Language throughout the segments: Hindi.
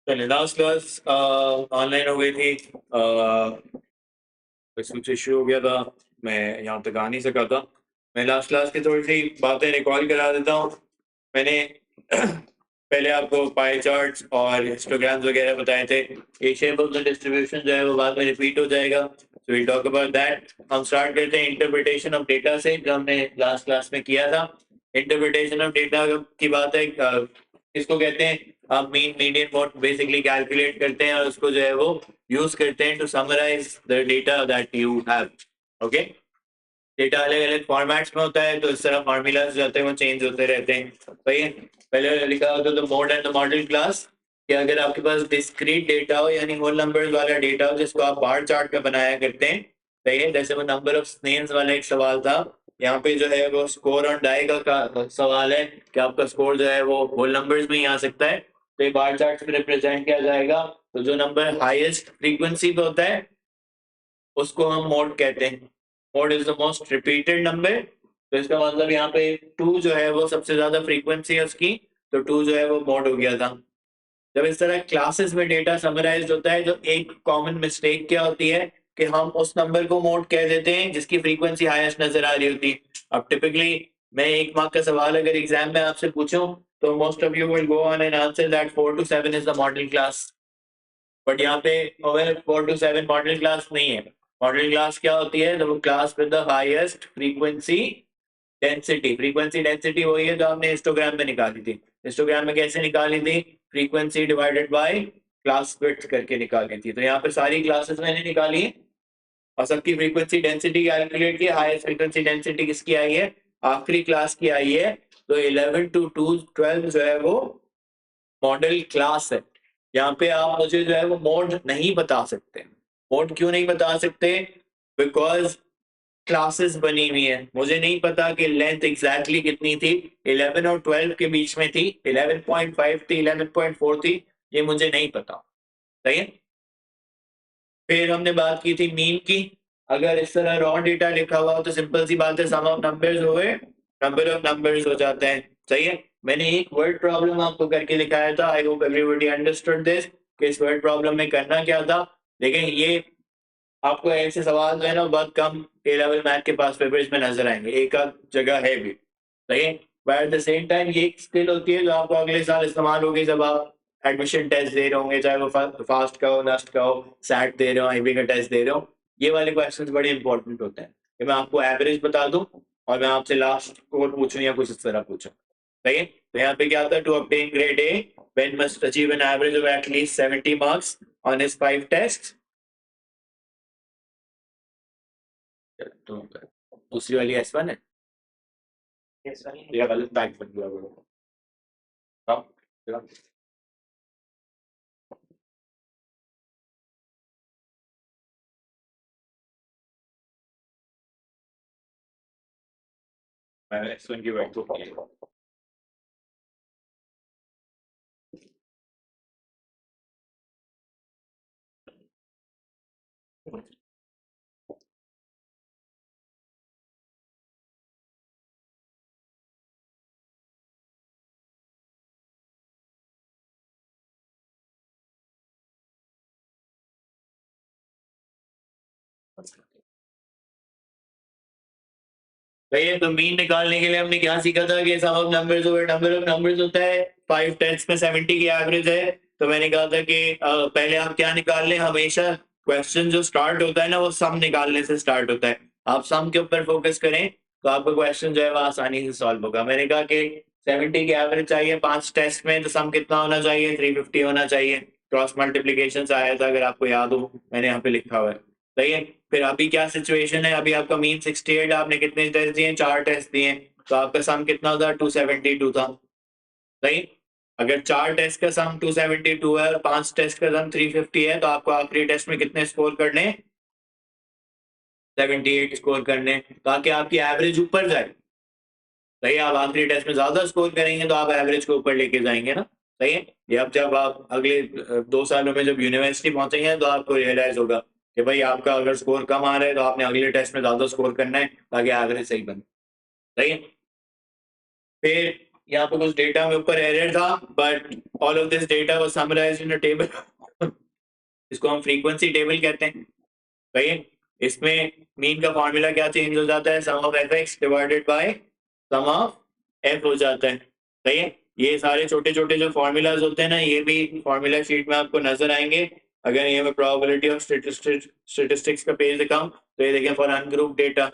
चलिए लास्ट क्लास ऑनलाइन हो गई थी। कुछ इश्यू हो गया था, मैं यहाँ तक आ नहीं सका था। मैं लास्ट क्लास की थोड़ी सी बातें रिकॉल करा देता हूँ। मैंने पहले आपको पाई चार्ट्स और हिस्टोग्राम्स वगैरह बताए थे। ये शेप ऑफ द डिस्ट्रीब्यूशन जो है वो बाद में रिपीट हो जाएगा, so we talk about that. हम स्टार्ट करते हैं इंटरप्रिटेशन ऑफ डेटा से, जो हमने लास्ट क्लास में किया था। इंटरप्रिटेशन ऑफ डेटा की बात है, इसको कहते हैं आप mean median mode basically calculate करते हैं और उसको जो है वो यूज करते हैं to summarise the data that you have. Okay, data अलग अलग फॉर्मेट्स में होता है, तो इस तरह फार्मूलाज जो होते हैं वो चेंज होते रहते हैं। सही है। पहले लिखा होता है the mode and the model class, कि अगर आपके पास डिस्क्रीट डेटा हो यानी होल नंबर्स वाला डेटा हो जिसको आप बार चार्ट में बनाया करते हैं। सही है। जैसे वो नंबर ऑफ स्नेल्स वाला एक सवाल था, यहाँ पे जो है वो स्कोर ऑन डाई का सवाल है कि आपका स्कोर जो है वो होल नंबर्स में ही आ सकता है, तो ये बार चार्ट में रिप्रेजेंट किया जाएगा। तो जो नंबर हाईएस्ट फ्रीक्वेंसी पे होता है उसको हम मोड कहते हैं। Mode is the most repeated number, तो इसका मतलब यहाँ पे 2 जो है वो सबसे ज्यादा फ्रीक्वेंसी है उसकी, तो 2 जो है वो मोड हो गया था। जब इस तरह क्लासेस में डेटा समराइज होता है, तो एक कॉमन मिस्टेक क्या होती है कि हम उस नंबर को मोड कह देते हैं जिसकी फ्रीक्वेंसी हाईएस्ट नजर आ रही होती है। अब टिपिकली मैं 1 मार्क का सवाल अगर एग्जाम में आपसे पूछूं, तो most of you will go on and answer that 4 to 7 is the model class. But यहाँ पे 4 to 7 मॉडल क्लास नहीं है। मॉडल क्लास क्या होती है? तो वो class with the highest frequency density. Frequency density वही है जो हमने हिस्टोग्राम में निकाली थी। हिस्टोग्राम में कैसे निकाली थी? Frequency divided by class width करके निकाली थी। तो यहाँ पे सारी क्लासेस मैंने निकाली है और सबकी फ्रीक्वेंसी डेंसिटी कैलकुलेट की। हाईएस्ट फ्रीक्वेंसी डेंसिटी किसकी आई है? आखिरी क्लास की आई है। तो 11 to 12 जो है वो मॉडल क्लास है। यहाँ पे आप मुझे जो है वो मोड नहीं बता सकते। मोड क्यों नहीं बता सकते? बिकॉज क्लासेस बनी हुई है, मुझे नहीं पता कि लेंथ एग्जैक्टली कितनी थी। 11 और 12 के बीच में थी, 11.5 थी, 11.4 थी, ये मुझे नहीं पता। सही है। फिर हमने बात की थी मीन की। अगर इस तरह रॉ डेटा लिखा हुआ हो तो सिंपल सी बात है, सम ऑफ नंबर्स हो गए, नंबर ऑफ नंबर्स हो जाते हैं। सही है। मैंने एक वर्ड प्रॉब्लम आपको करके दिखाया था, I hope everybody understood this, कि इस वर्ड प्रॉब्लम में करना क्या था। लेकिन ये आपको ऐसे सवाल जो है ना बहुत कम ए लेवल मैथ के पास पेपर्स में नजर आएंगे, एक आध जगह है भी। सही है। But at the same time ये एक स्किल होती है जो आपको अगले साल इस्तेमाल होगी जब आप एडमिशन टेस्ट दे रहे होंगे, चाहे वो फास्ट का हो, नस्ट का हो, सैट दे रहे हो, आईबी का टेस्ट दे रहे हो। ये वाले क्वेश्चंस बड़े इंपॉर्टेंट होते हैं कि मैं आपको एवरेज बता दूं और मैं आपसे लास्ट स्कोर पूछूं या कुछ इस तरह पूछूं। सही है। तो यहाँ पे क्या आता है? To obtain grade A when must achieve an average of at least 70 marks on his 5 test. तो दूसरी वाली S1 है, या गलत बैग बन गया वो। हाँ, चलो। मैं S1 की बैग को सही है। तो मीन निकालने के लिए हमने क्या सीखा था कि sum of numbers over number of numbers होता है, 5 टेंस में 70 की एवरेज है। तो मैंने कहा था कि पहले आप क्या निकाल लें, हमेशा क्वेश्चन जो स्टार्ट होता है ना वो सम निकालने से स्टार्ट होता है। आप सम के ऊपर फोकस करें तो आपका क्वेश्चन जो है वो आसानी से सॉल्व होगा। मैंने कहा कि 70 की एवरेज चाहिए 5 टेस्ट में, तो सम कितना होना चाहिए? 350 होना चाहिए। क्रॉस मल्टीप्लीकेशन से आया था, अगर आपको याद हो, मैंने यहाँ पे लिखा हुआ है। सही है। फिर अभी क्या सिचुएशन है? अभी आपका मीन 68, आपने कितने टेस्ट दिए? 4 टेस्ट दिए, तो आपका सम कितना था? 272 था। सही। अगर 4 टेस्ट का सम 272 है और 5 टेस्ट का सम 350 है, तो आपको आखिरी टेस्ट में कितने स्कोर करने? 78 स्कोर करने, ताकि आपकी एवरेज ऊपर जाए। सही। आप आखिरी टेस्ट में ज्यादा स्कोर करेंगे तो आप एवरेज को ऊपर लेके जाएंगे ना। सही है। ये अब जब आप अगले 2 सालों में जब यूनिवर्सिटी पहुंचेंगे तो आपको रियलाइज होगा कि भाई आपका अगर स्कोर कम आ रहा है तो आपने अगले टेस्ट में ज्यादा स्कोर करना है ताकि एवरेज सही बने। सही है। फिर यहाँ पे कुछ डेटा में ऊपर एरर था, but all of this data was summarised in a table, इसको हम फ्रीक्वेंसी टेबल कहते हैं। सही है। इसमें मीन का फॉर्मूला क्या चेंज हो जाता है, sum of f x divided by sum of f हो जाता है। सही है। ये सारे छोटे छोटे जो फॉर्मूलाज होते हैं ना, ये भी फॉर्मूला शीट में आपको नजर आएंगे। अगर ये मैं प्रोबेबिलिटी ऑफ स्टेटिस्टिक्स का पेज दिखाऊं तो ये देखें, फॉर अनग्रुप डेटा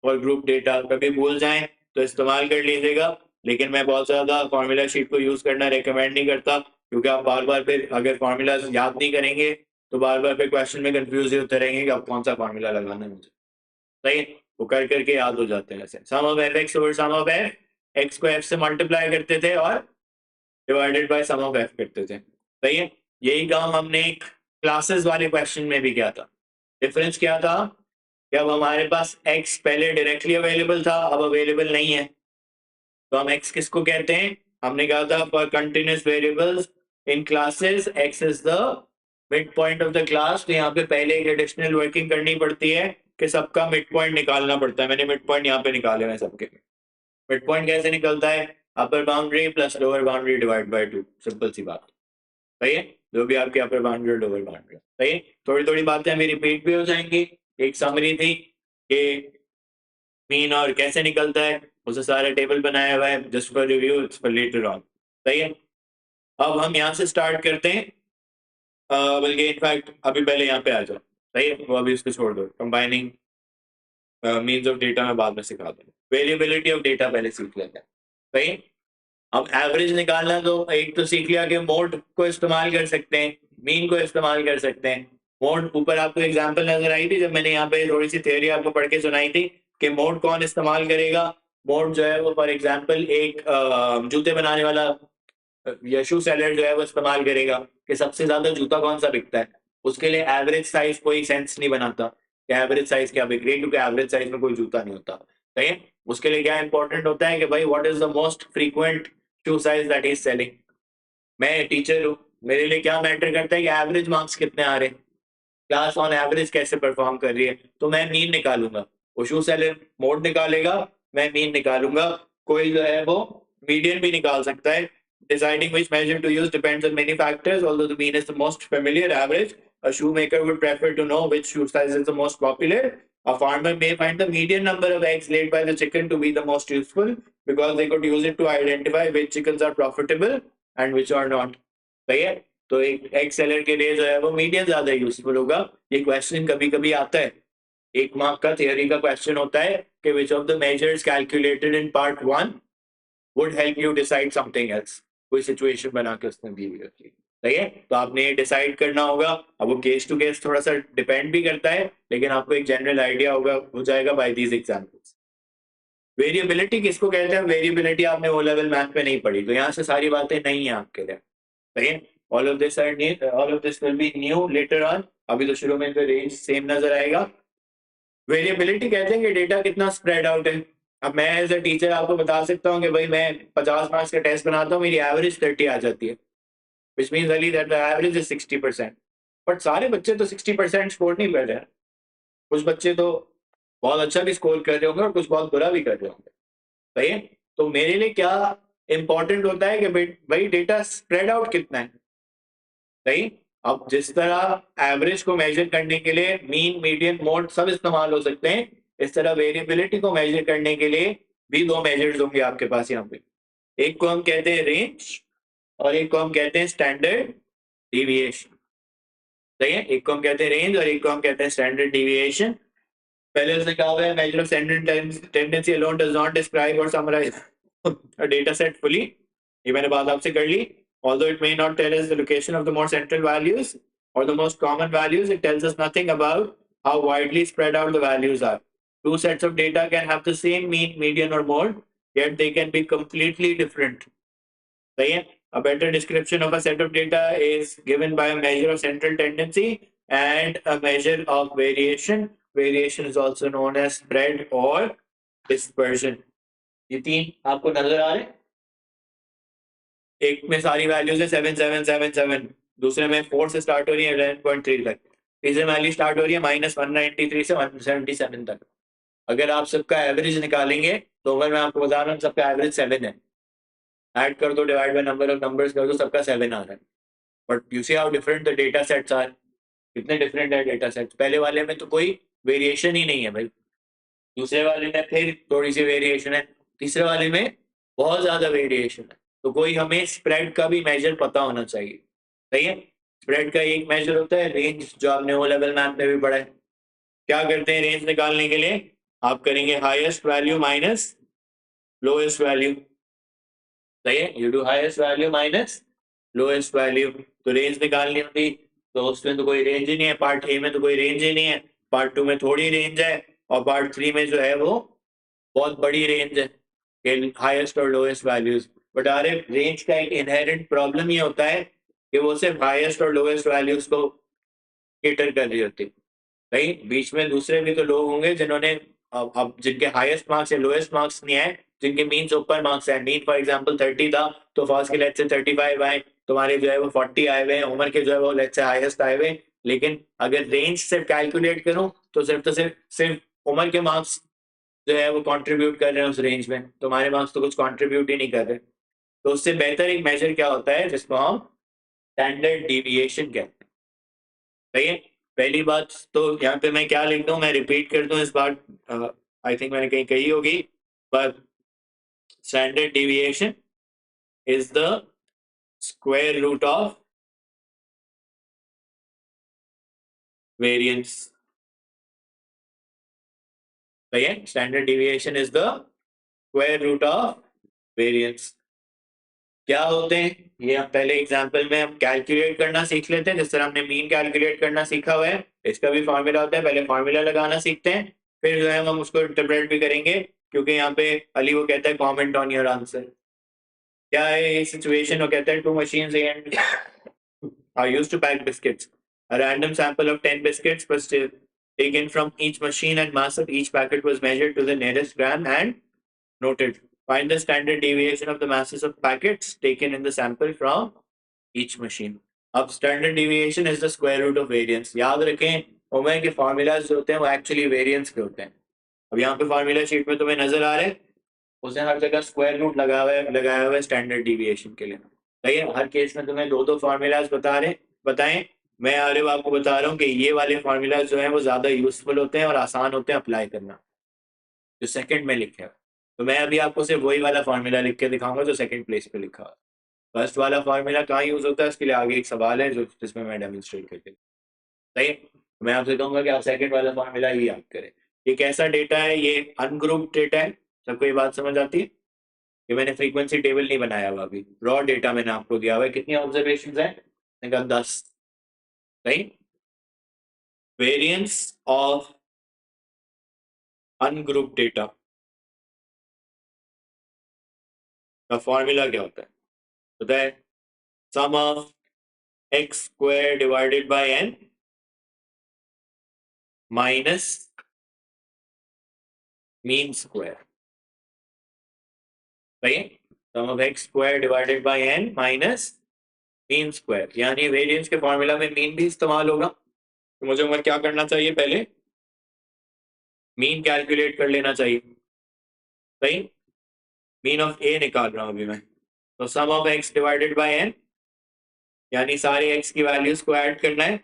और ग्रुप डेटा, कभी भूल जाएं तो इस्तेमाल कर लीजिएगा, लेकिन मैं बहुत ज़्यादा फॉर्मूला शीट को यूज़ करना रेकमेंड नहीं करता, क्योंकि आप बार बार फिर अगर फॉर्मूला याद नहीं करेंगे तो बार बार फिर क्वेश्चन में कंफ्यूज होते रहेंगे कि अब कौन सा फॉर्मूला लगाना है मुझे। सही है। वो कर करके याद हो जाते हैं। ऐसे sum of f x over sum of f, x को एफ से मल्टीप्लाई करते थे और divided by sum of f करते थे। सही है। यही काम हमने क्लासेस वाले क्वेश्चन में भी किया था। डिफरेंस क्या था कि अब हमारे पास x पहले डायरेक्टली अवेलेबल था, अब अवेलेबल नहीं है, तो हम x किसको कहते हैं, हमने कहा था for continuous variables in classes x is the mid point of the class. तो यहाँ पे पहले एक एडिशनल वर्किंग करनी पड़ती है कि सबका मिड पॉइंट निकालना पड़ता है। मैंने मिड पॉइंट यहाँ पे निकाले हैं सबके। मिड पॉइंट कैसे निकलता है, upper boundary plus lower boundary divide by 2, simple सी बात। सही है। जो भी आपकी अपर बाउंड्री और लोअर बाउंड्री। सही है। थोड़ी थोड़ी बातें हमें रिपीट भी हो जाएंगी। एक समरी थी कि मीन और कैसे निकलता है, उसे सारा टेबल बनाया हुआ है, just for review, it's for later on. सही है। अब हम यहाँ से स्टार्ट करते हैं, बल्कि इनफैक्ट अभी पहले यहाँ पे आ जाओ। सही है। वो अभी इसको छोड़ दो, कंबाइनिंग मीन्स ऑफ डेटा में बाद में सिखा दूँ। वेरिएबिलिटी ऑफ डेटा पहले सीख लेते हैं। सही है। अब एवरेज निकालना तो एक तो सीख लिया कि मोड को इस्तेमाल कर सकते हैं, मीन को इस्तेमाल कर सकते हैं। मोड ऊपर आपको एग्जांपल नजर आई थी जब मैंने यहाँ पे थोड़ी सी थ्योरी आपको पढ़ के सुनाई थी कि मोड कौन इस्तेमाल करेगा। मोड जो है वो फॉर एग्जांपल एक जूते बनाने वाला या शू सेलर जो है वो इस्तेमाल करेगा कि सबसे ज्यादा जूता कौन सा बिकता है। उसके लिए एवरेज साइज कोई सेंस नहीं बनाता कि एवरेज साइज क्या बिक रही है, क्योंकि एवरेज साइज में कोई जूता नहीं होता। सही है। उसके लिए क्या इंपॉर्टेंट होता है कि भाई what is the most frequent shoe size that is selling. मैं टीचर हूँ, मेरे लिए क्या मैटर करता है कि एवरेज मार्क्स कितने आ रहे हैं, क्लास ऑन एवरेज कैसे परफॉर्म कर रही है, तो मैं मीन निकालूंगा। वो शू सेलर मोड निकालेगा, मैं मीन निकालूंगा। कोई जो है वो मीडियन भी निकाल सकता है। Deciding which measure to use depends on many factors, although the mean is the most familiar average. A shoemaker would prefer to know which shoe size is the most popular. A farmer may find the median number of eggs laid by the chicken to be the most useful, because they could use it to identify which chickens are profitable and which are not. सही है। तो एक एग सेलर के लिए जो है वो मीडियन ज्यादा यूजफुल होगा। ये क्वेश्चन कभी कभी आता है, एक मार्क का थियरी का क्वेश्चन होता है कि which of the measures calculated in part 1 would help you decide something else. कोई सिचुएशन बना के उसने दी हुई होती है। सही है। तो आपने ये डिसाइड करना होगा। अब वो केस टू केस थोड़ा सा डिपेंड भी करता है, लेकिन आपको एक जनरल आइडिया होगा हो जाएगा बाय दीज एग्जांपल्स। वेरिएबिलिटी किसको कहते हैं, वेरिएबिलिटी आपने ओ लेवल मैथ में नहीं पढ़ी, तो यहाँ से सारी बातें नहीं है आपके लिए। सही है। All of this are new, all of this will be new later on. अभी तो शुरू में तो रेंज सेम नजर आएगा। वेरिएबिलिटी कहते हैं कि डेटा कितना स्प्रेड आउट है। अब मैं एज अ टीचर आपको बता सकता हूँ कि भाई मैं 50 मार्क्स का टेस्ट बनाता हूँ, मेरी एवरेज 30 आ जाती है, which means Ali that the average is 60%। But सारे बच्चे तो 60% स्कोर नहीं कर रहे हैं। कुछ बच्चे तो बहुत अच्छा भी स्कोर कर रहे होंगे और कुछ बहुत बुरा भी कर रहे होंगे। सही है। तो मेरे लिए क्या इंपॉर्टेंट होता है कि भाई डेटा स्प्रेड आउट कितना है। सही। अब जिस तरह एवरेज को मेजर करने के लिए मीन मीडियन मोड सब इस्तेमाल हो सकते हैं, इस तरह वेरिएबिलिटी को मेजर करने के लिए भी दो मेजर्स होंगे आपके पास यहाँ पे। एक को हम कहते हैं रेंज और एक को हम कहते हैं स्टैंडर्ड डिविएशन। सही है। एक को हम कहते हैं रेंज और एक को हम कहते हैं स्टैंडर्ड डिविएशन। पहले उसने कहा हुआ है measure of standard tendency alone does not describe or summarise a data set fully. ये मैंने बात आपसे कर ली। Although it may not tell us the location of the more central values or the most common values, it tells us nothing about how widely spread out the values are. Two sets of data can have the same mean, median, or mode, yet they can be completely different. सही है। A better description of a set of data is given by a measure of central tendency and a measure of variation. Variation is also known as spread or dispersion. ये तीन आपको नजर आ रहे हैं। एक में सारी वैल्यूज है 7777, दूसरे में 4 से स्टार्ट हो रही है 11.3 तक, तीसरे में वैल्यू स्टार्ट हो रही है -193 से 177 तक। अगर आप सबका एवरेज निकालेंगे तो अगर मैं आपको बता रहा हूँ सबका एवरेज 7 है, ऐड कर दो, divide by number of numbers कर दो, सबका 7 आ रहा है। But you see how different the data sets are, कितने डिफरेंट है डेटा सेट्स। पहले वाले में तो कोई वेरिएशन ही नहीं है भाई, दूसरे वाले में फिर थोड़ी सी वेरिएशन है, तीसरे वाले में बहुत ज्यादा वेरिएशन है। तो कोई हमें स्प्रेड का भी मेजर पता होना चाहिए, सही है। स्प्रेड का एक मेजर होता है रेंज, जो आपने ओ लेवल मैथ में भी पढ़ा है। क्या करते हैं रेंज निकालने के लिए, आप करेंगे highest value minus lowest value, सही है। You do highest value minus lowest value. तो रेंज निकालनी होती, तो उसमें तो कोई रेंज ही नहीं है, पार्ट ए में तो कोई रेंज ही नहीं है, पार्ट 2 में थोड़ी रेंज है, और पार्ट 3 में जो है वो बहुत बड़ी रेंज है, हाईएस्ट और लोएस्ट वैल्यूज। बट अरे रेंज का एक इनहेरेंट प्रॉब्लम ये होता है कि वो सिर्फ हाईएस्ट और लोएस्ट वैल्यूज को केटर कर रही होती, भाई बीच में दूसरे भी तो लोग होंगे जिन्होंने अब जिनके हाईएस्ट मार्क्स या लोएस्ट मार्क्स नहीं है, जिनके मीन से ऊपर मार्क्स है, मीन फॉर एग्जांपल 30 था तो फर्स्ट के लेट से 35 आए, तुम्हारे जो है वो 40 आए हुए हैं, उमर के जो है वो लेट से हाईएस्ट आए हुए। लेकिन अगर रेंज सिर्फ कैलकुलेट करूं तो सिर्फ उमर के मार्क्स जो है वो कंट्रीब्यूट कर रहे हैं उस रेंज में, तुम्हारे मार्क्स तो कुछ कंट्रीब्यूट ही नहीं कर रहे। तो उससे बेहतर एक मेजर क्या होता है जिसको हम स्टैंडर्ड डिविएशन कहते हैं, सही है। पहली बात तो यहाँ पे मैं क्या लिख दूं, मैं रिपीट कर दूं इस बार, आई थिंक मैंने कहीं कही होगी, पर standard deviation is the square root of variance, सही है। Standard deviation is the square root of variance. क्या होते हैं ये हम पहले एग्जांपल में हम कैलकुलेट करना सीख लेते हैं, जिस तरह हमने मीन कैलकुलेट करना सीखा हुआ है, इसका भी फॉर्मूला होता है, पहले फॉर्मूला लगाना सीखते हैं, फिर जो है हम उसको इंटरप्रेट भी करेंगे, क्योंकि यहाँ पे अली वो कहता है कमेंट ऑन योर आंसर। क्या है ये सिचुएशन, वो कहता है two machines and are used to pack biscuits. A random sample of 10 biscuits was taken from each machine and mass of each packet was measured to the nearest gram and noted. Find the standard deviation of the masses of packets taken in the sample from each machine. अब standard deviation is the square root of variance. याद रखें ओमेगा के फॉर्मूलाज जो होते हैं वो एक्चुअली वेरिएंस के होते हैं। अब यहाँ पे फॉर्मूला शीट में तुम्हें नजर आ रहे हैं, उसने हर जगह स्क्वायर रूट लगाया हुआ है स्टैंडर्ड डिविएशन के लिए, सही है। हर केस में तुम्हें दो दो फॉर्मूलाज बताएं। मैं आरिफ आपको बता रहा हूँ कि ये वाले फॉर्मूलाज जो हैं वो ज्यादा यूजफुल होते हैं और आसान होते हैं अप्लाई करना, जो सेकंड में लिखे हैं। तो मैं अभी आपको सिर्फ वही वाला फॉर्मूला लिख के दिखाऊंगा जो सेकंड प्लेस पे लिखा है। फर्स्ट वाला फॉर्मूला कहाँ यूज होता है इसके लिए आगे एक सवाल है जो जिसमें मैं डेमोन्स्ट्रेट करके, सही है। मैं आपसे कहूंगा कि आप सेकंड वाला फॉर्मूला ही याद करें। ये कैसा डेटा है, ये अनग्रुप्ड डेटा है, सबको ये बात समझ आती है। ये मैंने फ्रीक्वेंसी टेबल नहीं बनाया हुआ, अभी रॉ डेटा मैंने आपको दिया हुआ है। कितनी ऑब्जर्वेशन है, मैंने कहा 10, सही। वेरिएंस ऑफ अनग्रुप्ड डेटा का फॉर्मूला क्या होता है, पता है, sum of x square divided by n minus mean square, सही है। Sum of x square divided by n minus mean square, यानी वेरिएंस के फॉर्मूला में मीन भी इस्तेमाल होगा। तो मुझे उम्र क्या करना चाहिए, पहले मीन कैलकुलेट कर लेना चाहिए, सही। मीन ऑफ ए निकाल रहा हूं अभी मैं, तो sum of x divided by n, यानी सारे एक्स की वैल्यूज को ऐड करना है।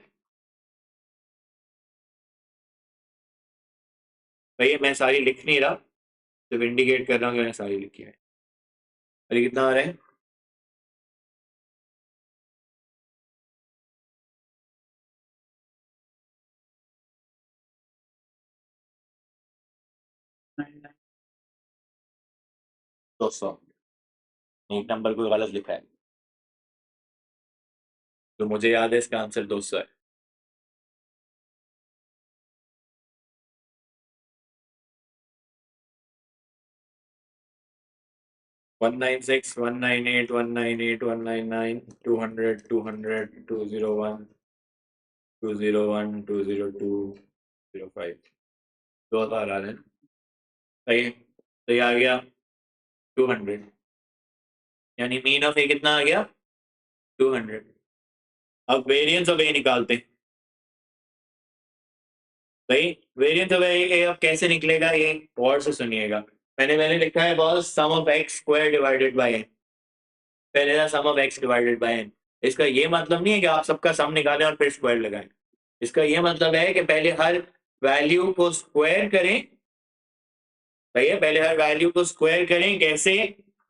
भैया मैं सारी लिख नहीं रहा, सिर्फ इंडिकेट कर रहा हूँ कि मैंने सारी लिखी है। अरे कितना आ रहा है, दो सौ। एक नंबर को गलत लिखा है, तो मुझे याद है इसका आंसर 200 है। 196, 198, 198, 199, 200, 200, 201, 201, 202, 05, 2000 आ रहे हैं, सही है। तो ये आ गया 200, यानी मीन ऑफ ए कितना आ गया 200। अब वेरिएंस ऑफ ए निकालते हैं, भाई वेरिएंस ऑफ ए अब कैसे निकलेगा ये और से सुनिएगा। मैंने लिखा है boss sum of x square divided by n, पहले था sum of x divided by n. इसका ये मतलब नहीं है कि आप सबका सम निकालें और फिर स्क्वायर लगाएं। इसका ये मतलब है कि पहले हर वैल्यू को स्क्वायर करें। भैया पहले हर वैल्यू को स्क्वायर करें, कैसे?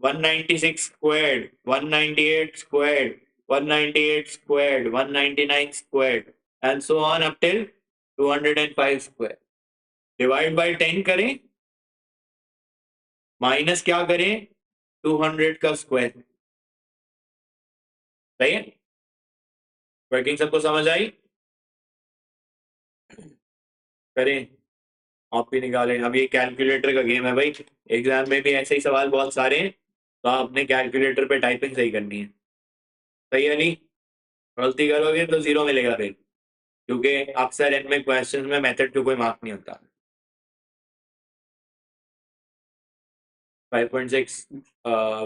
196 squared, 198 squared, 198 squared, 199 squared and so on up till 205 square. Divide by 10 करें, माइनस क्या करें? 200 का स्क्वायर। सही है? वर्किंग सबको समझ आई? करें, आप भी निकालें। अब ये कैलकुलेटर का गेम है भाई, एग्जाम में भी ऐसे ही सवाल बहुत सारे हैं, तो आपने कैलकुलेटर पे टाइपिंग सही करनी है। सही है? नहीं गलती करोगे तो जीरो मिलेगा फिर, क्योंकि अक्सर इनमें क्वेश्चंस में मेथड पे कोई मार्क नहीं होता। 5.6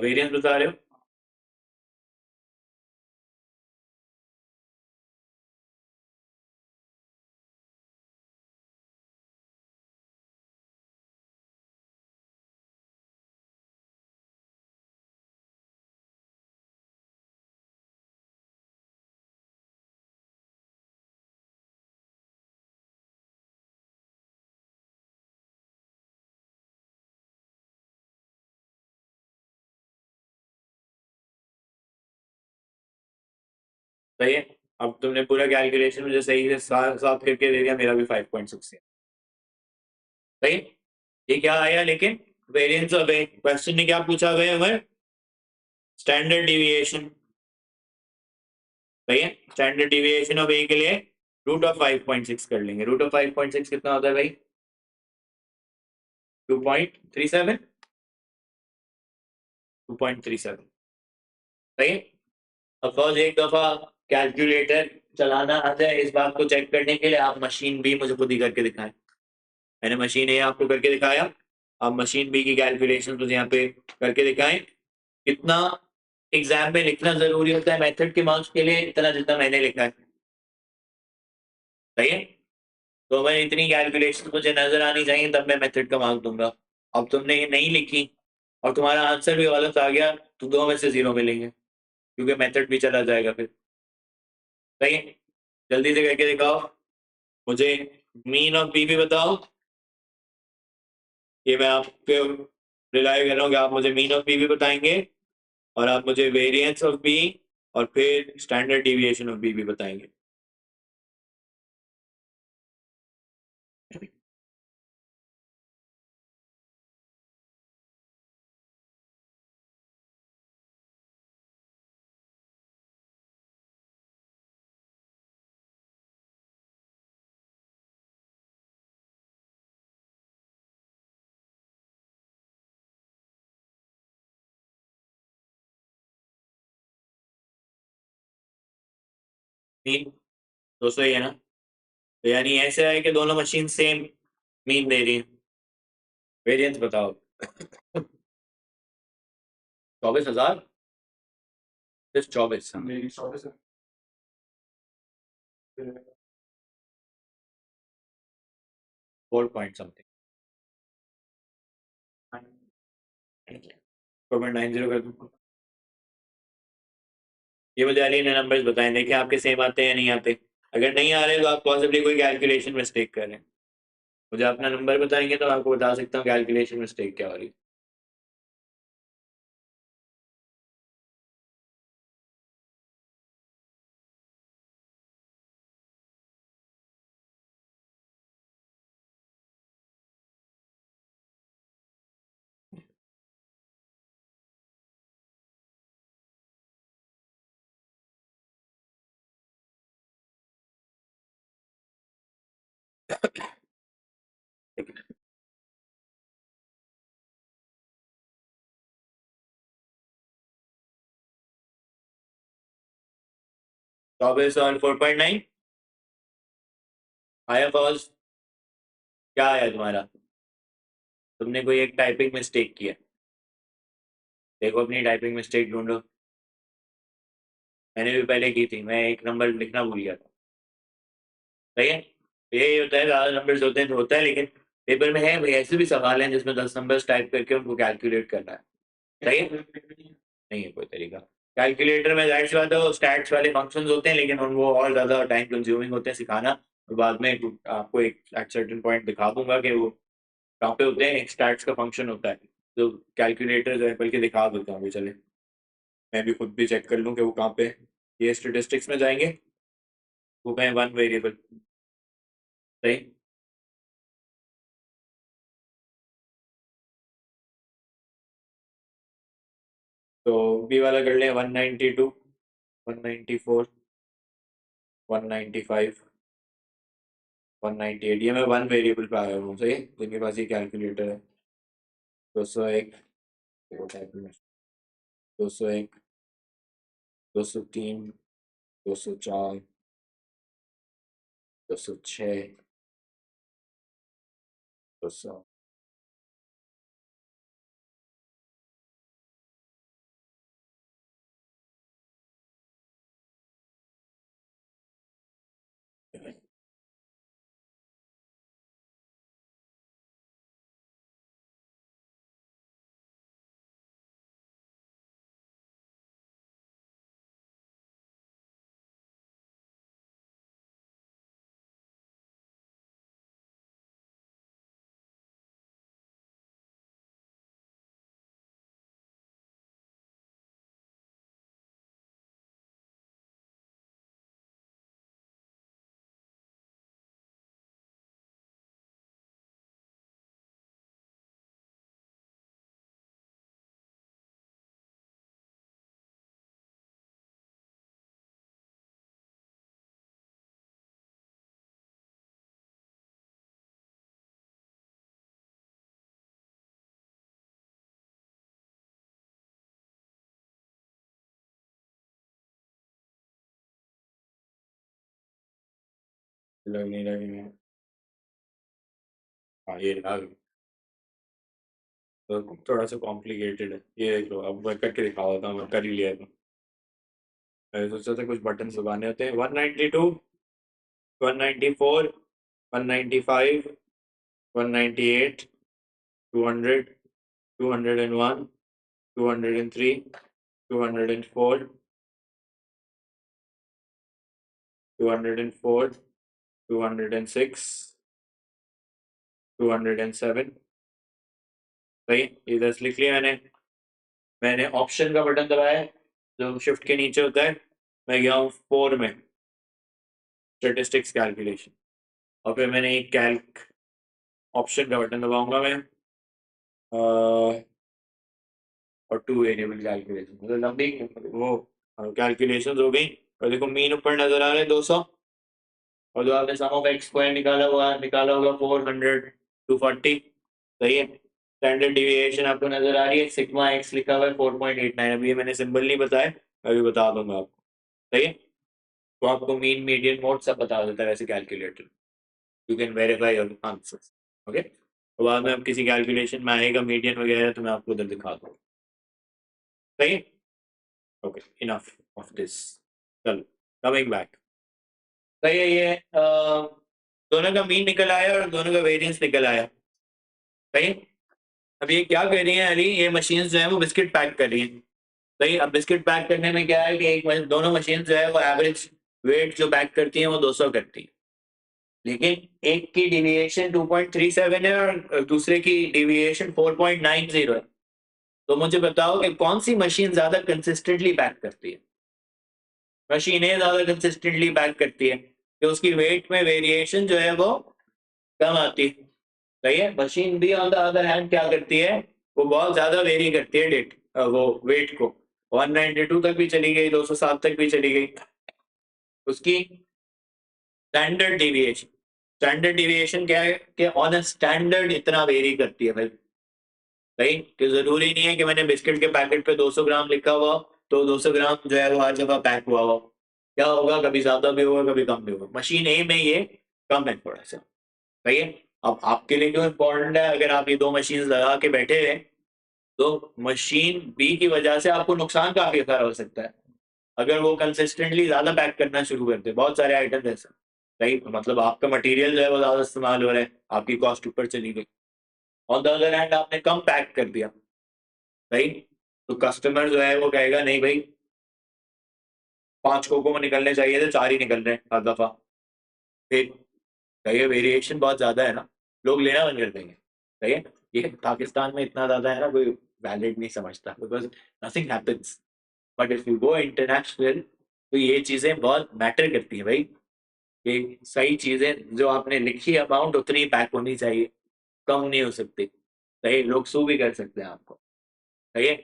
वेरिएंस बता रहे हो? सही है। अब तुमने पूरा कैलकुलेशन मुझे सही से साफ साफ करके दे दिया, मेरा भी 5.6 है। सही है? ये क्या आया लेकिन? Variance of A. क्वेश्चन ने क्या पूछा हुआ है हमारे? Standard deviation. सही है? स्टैंडर्ड डिविएशन ऑफ ए के लिए रूट ऑफ 5.6 कर लेंगे। रूट ऑफ 5.6 कितना होता है भाई? 2.37। 2.37। सही है? अफकोर्स एक दफा कैलकुलेटर चलाना आता है, इस बात को चेक करने के लिए आप मशीन भी मुझे खुद ही करके दिखाएं। मैंने मशीन ए आपको करके दिखाया, आप मशीन बी की कैलकुलेशन मुझे यहाँ पे करके दिखाएं। कितना एग्जाम में लिखना जरूरी होता है मेथड के मार्क्स के लिए? इतना जितना मैंने लिखा है। सही है? तो मैं इतनी कैलकुलेशन मुझे नजर आनी चाहिए, तब मैं मेथड का मार्क दूंगा। अब तुमने ये नहीं लिखी और तुम्हारा आंसर भी गलत आ गया, तो दो में से जीरो मिलेंगे, क्योंकि मेथड भी चला जाएगा फिर। सही है? जल्दी से करके दिखाओ मुझे। मीन ऑफ बी भी बताओ। ये मैं आपके रिलाई कर रहा हूँ कि आप मुझे मीन ऑफ बी भी बताएंगे, और आप मुझे वेरिएंस ऑफ बी और फिर स्टैंडर्ड डिविएशन ऑफ बी भी बताएंगे। मीन 200 ही है ना? तो यानी ऐसे है कि दोनों मशीन सेम मीन दे रही है। वेरिएंस बताओ। 24,000? सिर्फ 24? 4 पॉइंट समथिंग। 4.90 कर दूँ? ये मुझे अली ने नंबर्स बताए, देखिए आपके सेम आते हैं नहीं आते। अगर नहीं आ रहे तो आप पॉसिबली कोई कैलकुलेशन मिस्टेक कर रहे हैं। मुझे अपना नंबर बताएंगे तो आपको बता सकता हूँ कैलकुलेशन मिस्टेक क्या हो रही है। तो 4.9 आया फर्स्ट। क्या आया तुम्हारा? तुमने कोई एक टाइपिंग मिस्टेक किया। देखो अपनी टाइपिंग मिस्टेक ढूंढो। मैंने भी पहले की थी, मैं एक नंबर लिखना भूल गया था। सही है? यही होता है, ज्यादा नंबर्स होते हैं तो होता है, लेकिन पेपर में है भाई ऐसे भी सवाल हैं जिसमें 10 नंबर्स टाइप करके उनको कैलकुलेट करना है। सही है? नहीं है कोई तरीका। कैलकुलेटर में जाहिर सी बात है स्टैट्स वाले फंक्शंस होते हैं, लेकिन उन वो और ज़्यादा टाइम कंज्यूमिंग होते हैं सिखाना। और बाद में आपको एक एट सर्टेन पॉइंट दिखा दूंगा कि वो कहाँ पे होते हैं। एक स्टैट्स का फंक्शन होता है जो कैलकुलेटर जो है, बल्कि दिखा देता हूँ अभी, चले मैं भी खुद भी चेक कर लूँ कि वो कहाँ पे है। ये स्टेटिस्टिक्स में जाएंगे, वो कहें वन वेरिएबल, सही। तो बी वाला कर लें 192, 194, 195, 198। ये मैं वन वेरिएबल पे आया हूँ, सही। जिनके पास ये कैलकुलेटर है। 201, 201, 203, 204, 206, 200। लग नहीं लग। हाँ ये लगा। तो थोड़ा सा कॉम्प्लिकेटेड है ये, देख लो अब मैं करके दिखा देता हूँ। मैं कर ही लिया है तो। मैं सोचा था कुछ बटन दबाने होते हैं। 192, 194, 195, 198, 200, 201, 203, 204, 204, 206, 207। सही, ये 10 लिख लिया मैंने। मैंने ऑप्शन का बटन दबाया है, जो शिफ्ट के नीचे होता है। मैं गया हूँ 4 में, स्टेटिस्टिक्स कैलकुलेशन। और फिर मैंने एक कैल्क ऑप्शन का बटन दबाऊंगा मैं। और टू वेरिएबल कैलकुलेशन, मतलब लंबी वो कैलकुलेशन हो गई। और देखो मीन ऊपर नजर आ रहे हैं 200। और जो आपने सम ऑफ एक्स स्क्वायर निकाला होगा 400 टू 40। सही है। स्टैंडर्ड डिविएशन आपको नजर आ रही है, सिग्मा एक्स लिखा हुआ है 4.89। अभी ये मैंने सिंबल नहीं बताया, अभी बता दूंगा आपको। सही है। तो आपको मीन मीडियन मोड सब बता देता है वैसे calculator. You can verify your answers. Okay, तो बाद में अब किसी कैलकुलेशन में आएगा मीडियन वगैरह तो मैं आपको उधर दिखा दूँ। सही है। Okay, enough of this. चलो, कमिंग बैक। सही है। ये दोनों का मीन निकल आया और दोनों का वेरिएंस निकल आया। सही है। अब ये क्या कर रही है अली, ये मशीन जो है वो बिस्किट पैक कर रही है। सही। अब बिस्किट पैक करने में क्या है कि दोनों मशीन जो है वो एवरेज वेट जो पैक करती है वो 200 करती है। लेकिन एक की डिविएशन 2.37 है और दूसरे की डिविएशन 4.90 है। तो मुझे बताओ कि कौन सी मशीन ज्यादा कंसिस्टेंटली पैक करती है। मशीनें ज्यादा कंसिस्टेंटली पैक करती है, तो उसकी वेट में वेरिएशन जो है वो कम आती है। सही है। मशीन भी ऑन द अदर हैंड क्या करती है, वो बहुत ज्यादा वेरी करती है वो वेट को। 192 तक भी चली गई, 207 तक भी चली गई। उसकी स्टैंडर्ड डिविएशन क्या है कि ऑन अ स्टैंडर्ड इतना वेरी करती है भाई। सही, कि जरूरी नहीं है कि मैंने बिस्किट के पैकेट पे 200 ग्राम लिखा हुआ तो 200 ग्राम जो है वो हर जगह पैक हुआ हो। क्या होगा, कभी ज्यादा भी होगा कभी कम भी होगा। मशीन ए में ये कम है थोड़ा सा। सही है। अब आपके लिए क्यों इम्पोर्टेंट है, अगर आप ये दो मशीन लगा के बैठे हैं तो मशीन बी की वजह से आपको नुकसान काफी सारा हो सकता है। अगर वो कंसिस्टेंटली ज्यादा पैक करना शुरू करते, बहुत सारे आइटम ऐसा। सही, मतलब आपका मटेरियल जो है वो ज्यादा इस्तेमाल हो रहा है, आपकी कॉस्ट ऊपर चली गई। ऑन द अदर हैंड आपने कम पैक कर दिया। सही, तो कस्टमर जो है वो कहेगा नहीं भाई, 5 कोको निकलने चाहिए थे, 4 ही निकल रहे हैं हर दफा। फिर ये वेरिएशन बहुत ज्यादा है ना, लोग लेना बंद कर देंगे। सही है, ये पाकिस्तान में इतना ज्यादा है ना, कोई वैलिड नहीं समझता, because nothing happens. But if you go international तो ये चीजें बहुत मैटर करती है भाई। ये सही चीजें जो आपने लिखी, अमाउंट उतनी पैक होनी चाहिए, कम नहीं हो सकती। सही, लोग सू भी कर सकते हैं आपको। सही है।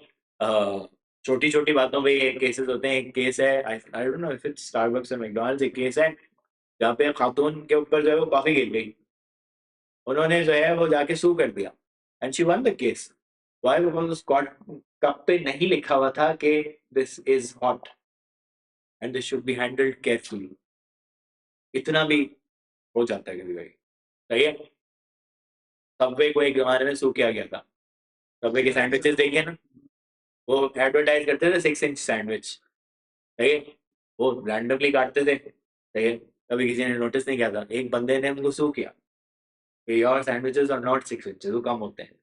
छोटी छोटी बातों पे ये केसेस होते हैं। एक केस है, I don't know if it's Starbucks और मैकडॉनल्ड्स, एक केस है जहाँ पे खातून के ऊपर जो है वो कॉफी गिर गई। उन्होंने जो है वो जाके सू कर दिया and she won the case. Why? Because उस कप पे नहीं लिखा हुआ था कि this is hot and this should be handled carefully. इतना भी हो जाता है कभी कभी। सही है। सबवे को एक जमाने में सू किया गया था। सबवे के सैंडविचेस देखिए ना, वो एडवर्टाइज करते थे 6 इंच सैंडविच। सही है। वो रैंडमली काटते थे। सही है। कभी किसी ने नोटिस नहीं किया था, एक बंदे ने उनको सू किया, your sandwiches are not 6 inches, वो कम होते हैं,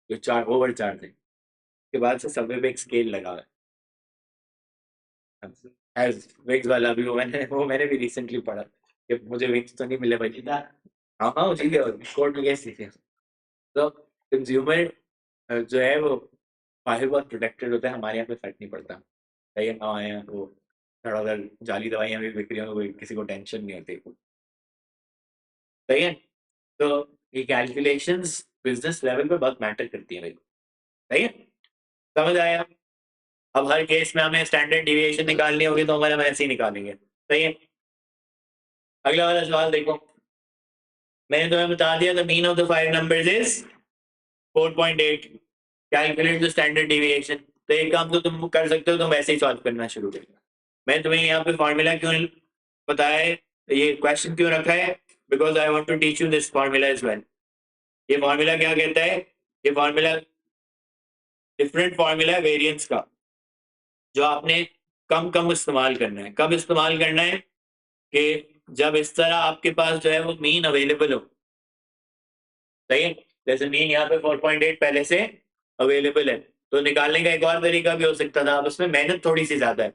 जो चार ओवर चार्ज है। के बाद से सबवे पे एक स्केल लगा हुआ है, एज विग्स वाला भी। वो मैंने भी रिसेंटली पढ़ा कि मुझे विग्स तो नहीं मिले भाई। हाँ हाँ, ठीक है, कोर्ट में केस लिखे। तो कंज्यूमर जो है वो बाहर बहुत प्रोटेक्टेड होता है, हमारे यहाँ पे फर्क नहीं पड़ता। सही है, हमारे यहाँ वो थोड़ा उधर जाली दवाइयाँ भी बिक रही हो, कोई किसी को टेंशन नहीं होती। सही है। तो ये कैलकुलेशंस बिजनेस लेवल पे बहुत मैटर करती है भाई। सही है, समझ आया? अब हर केस में हमें स्टैंडर्ड डिविएशन निकालनी होगी तो हमारे हम ऐसे ही निकालेंगे। सही है। अगला वाला सवाल देखो, मैंने तुम्हें बता दिया the mean of the 5 numbers is 4.8, calculate the standard deviation. तो एक काम तो तुम कर सकते हो, तुम ऐसे ही सॉल्व करना शुरू कर। मैं तुम्हें यहाँ पे फॉर्मूला क्यों बताया है, ये क्वेश्चन क्यों रखा है, because I want to teach you this formula as well. ये फॉर्मूला क्या कहता है? ये फॉर्मूला डिफरेंट फॉर्मूला है वेरिएंस का, जो आपने कम कम इस्तेमाल करना है। कब इस्तेमाल करना है? कि जब इस तरह आपके पास जो है वो मीन अवेलेबल हो। सही है। जैसे मीन यहाँ पे 4.8 पहले से अवेलेबल है, तो निकालने का एक और तरीका भी हो सकता था। अब उसमें मेहनत थोड़ी सी ज्यादा है।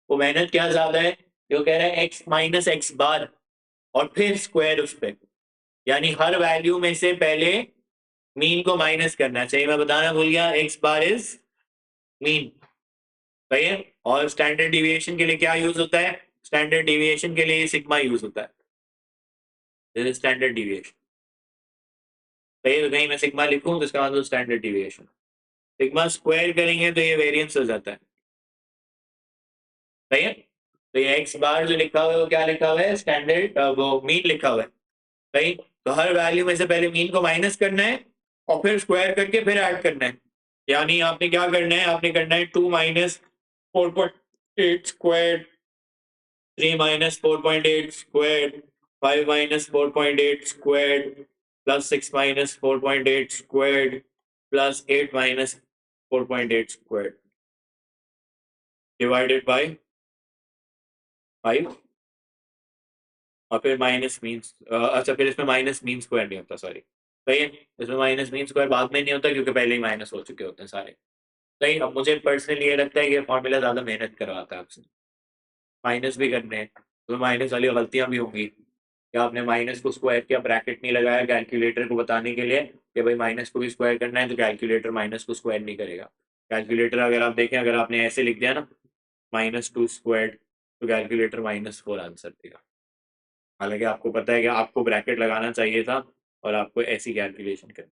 वो मेहनत क्या ज्यादा है? जो कह रहा है एक्स माइनस एक्स बार और फिर स्क्वायर उस पे, यानी हर वैल्यू में से पहले मीन को माइनस करना चाहिए। मैं बताना भूल गया, एक्स बार इज मीन। सही है। और स्टैंडर्ड डिविएशन के लिए क्या यूज होता है? स्टैंडर्ड डिविएशन के लिए सिग्मा यूज होता है, स्टैंडर्ड डिविएशन। सही है, तो कहीं मैं सिग्मा लिखूं तो इसका मतलब स्टैंडर्ड डिविएशन। सिग्मा स्क्वायर करेंगे तो ये वेरिएंस हो जाता है। सही है। तो ये एक्स बार जो लिखा हुआ है वो क्या लिखा हुआ है? स्टैंडर्ड, वो मीन लिखा हुआ है। सही। तो हर वैल्यू में से पहले मीन को माइनस करना है और फिर स्क्वायर करके फिर ऐड करना है। यानी आपने क्या करना है? आपने करना है 2 minus 4.8 square, 3 minus 4.8 square, 5 minus 4.8 square, plus 6 minus 4.8 square, plus 8 minus 4.8 square, divided bye 5। और फिर माइनस मीन्स, अच्छा, फिर इसमें माइनस मीन स्क्वायर नहीं होता, सॉरी। सही है। इसमें माइनस मीन स्क्वायर बाद में नहीं होता क्योंकि पहले ही माइनस हो चुके होते हैं सारे। सही। अब मुझे पर्सनली ये लगता है कि फॉर्मूला ज्यादा मेहनत करवाता है आपसे। माइनस भी करने हैं तो माइनस वाली गलतियां भी होंगी, क्या आपने माइनस को स्क्वायर किया, ब्रैकेट नहीं लगाया कैलकुलेटर को बताने के लिए कि भाई माइनस को भी स्क्वायर करना है, तो कैलकुलेटर माइनस को स्क्वायर नहीं करेगा। कैलकुलेटर अगर आप देखें, अगर आपने ऐसे लिख दिया ना -2 स्क्वायर, तो कैलकुलेटर -4 आंसर देगा। हालांकि आपको पता है कि आपको ब्रैकेट लगाना चाहिए था और आपको ऐसी कैलकुलेशन करनी।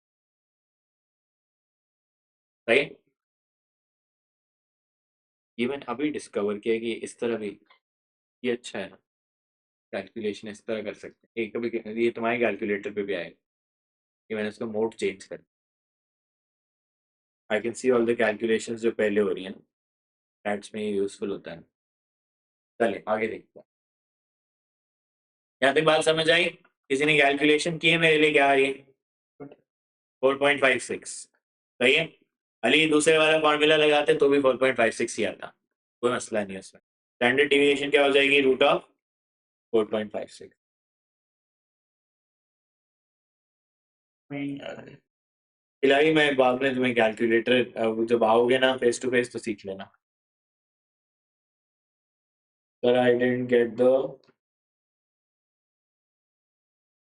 सही है? ये मैंने अभी डिस्कवर किया कि इस तरह भी ये अच्छा है ना, कैलकुलेशन इस तरह कर सकते हैं। एक कभी ये तुम्हारे कैलकुलेटर पे भी आएगा कि मैंने उसका मोड चेंज कर, I can see all the calculations जो पहले हो रही हैं। दैट्स में यूजफुल होता है। चलिए आगे देखते हैं। यहाँ तक बात समझ आई? किसी ने कैलकुलेशन की है मेरे लिए? क्या आ रही है? 4.56। सही है। अली दूसरे वाला फॉर्मूला लगाते तो भी 4.56 ही आता, कोई मसला नहीं है उसमें। स्टैंडर्ड डिविएशन क्या हो जाएगी? √4.56। फिलहाल मैं बाद में तुम्हें कैलकुलेटर जब आओगे ना फेस टू फेस तो सीख लेना। Sir, I didn't get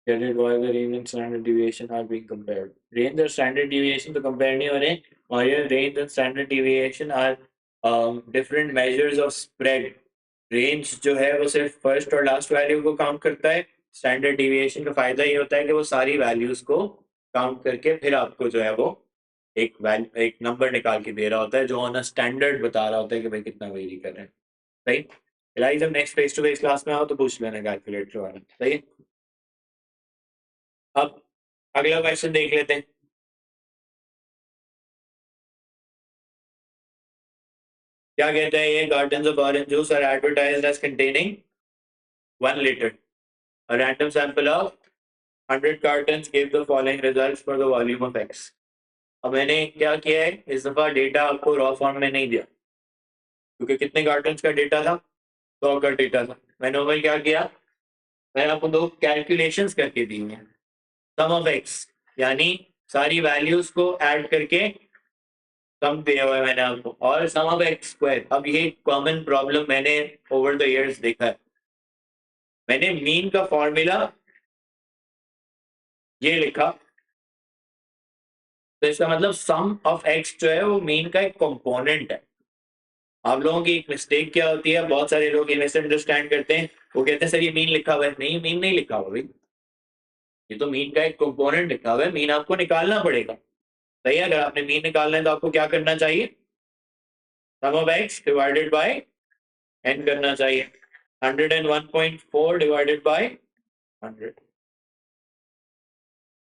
it why the range and standard deviation are being compared. Range और standard deviation तो compare नहीं हो रहे, और ये range and standard deviation are different measures of spread. Range जो है वो सिर्फ first और last value को count करता है. Standard deviation का फायदा ये होता है कि वो सारी values को count करके फिर आपको जो है वो एक नंबर निकाल के दे रहा होता है जो ऑन अ स्टैंडर्ड बता रहा होता है कि भाई कितना वेरी कर रहे हैं. सही. इलाही जब next face to face class में आओ तो पूछ लेना कैलकुलेटर वाला. सही. अब अगला क्वेश्चन देख लेते हैं. क्या कहते हैं ये? Cartons of orange juice are advertised as containing 1 liter. A random sample of 100 cartons gave the following results for the volume of X. अब मैंने क्या किया है, इस दफा डेटा आपको रॉ फॉर्म में नहीं दिया क्योंकि कितने कार्टन्स का डेटा था, 100 का डेटा था. मैंने ऊपर क्या किया, मैंने आपको दो कैलकुलेशंस करके दी हैं. सम ऑफ एक्स यानी सारी वैल्यूज को ऐड करके सम दिया हुआ है मैंने आपको, और सम ऑफ एक्स स्क्वायर. अब ये कॉमन प्रॉब्लम मैंने ओवर द इयर्स देखा है. मैंने मीन का फॉर्मूला ये लिखा, तो इसका मतलब सम ऑफ एक्स जो है वो मीन का एक कंपोनेंट है. आप लोगों की एक मिस्टेक क्या होती है, बहुत सारे लोग ये मिसअंडरस्टैंड करते हैं. वो कहते हैं सर ये मीन लिखा हुआ है. नहीं, मीन नहीं लिखा हुआ भाई, ये तो मीन का एक कंपोनेंट लिखा हुआ है. मीन आपको निकालना पड़ेगा. सही है. अगर आपने मीन निकालना है तो आपको क्या करना चाहिए, sum of x divided by n करना चाहिए. 101.4 डिवाइडेड बाय 100.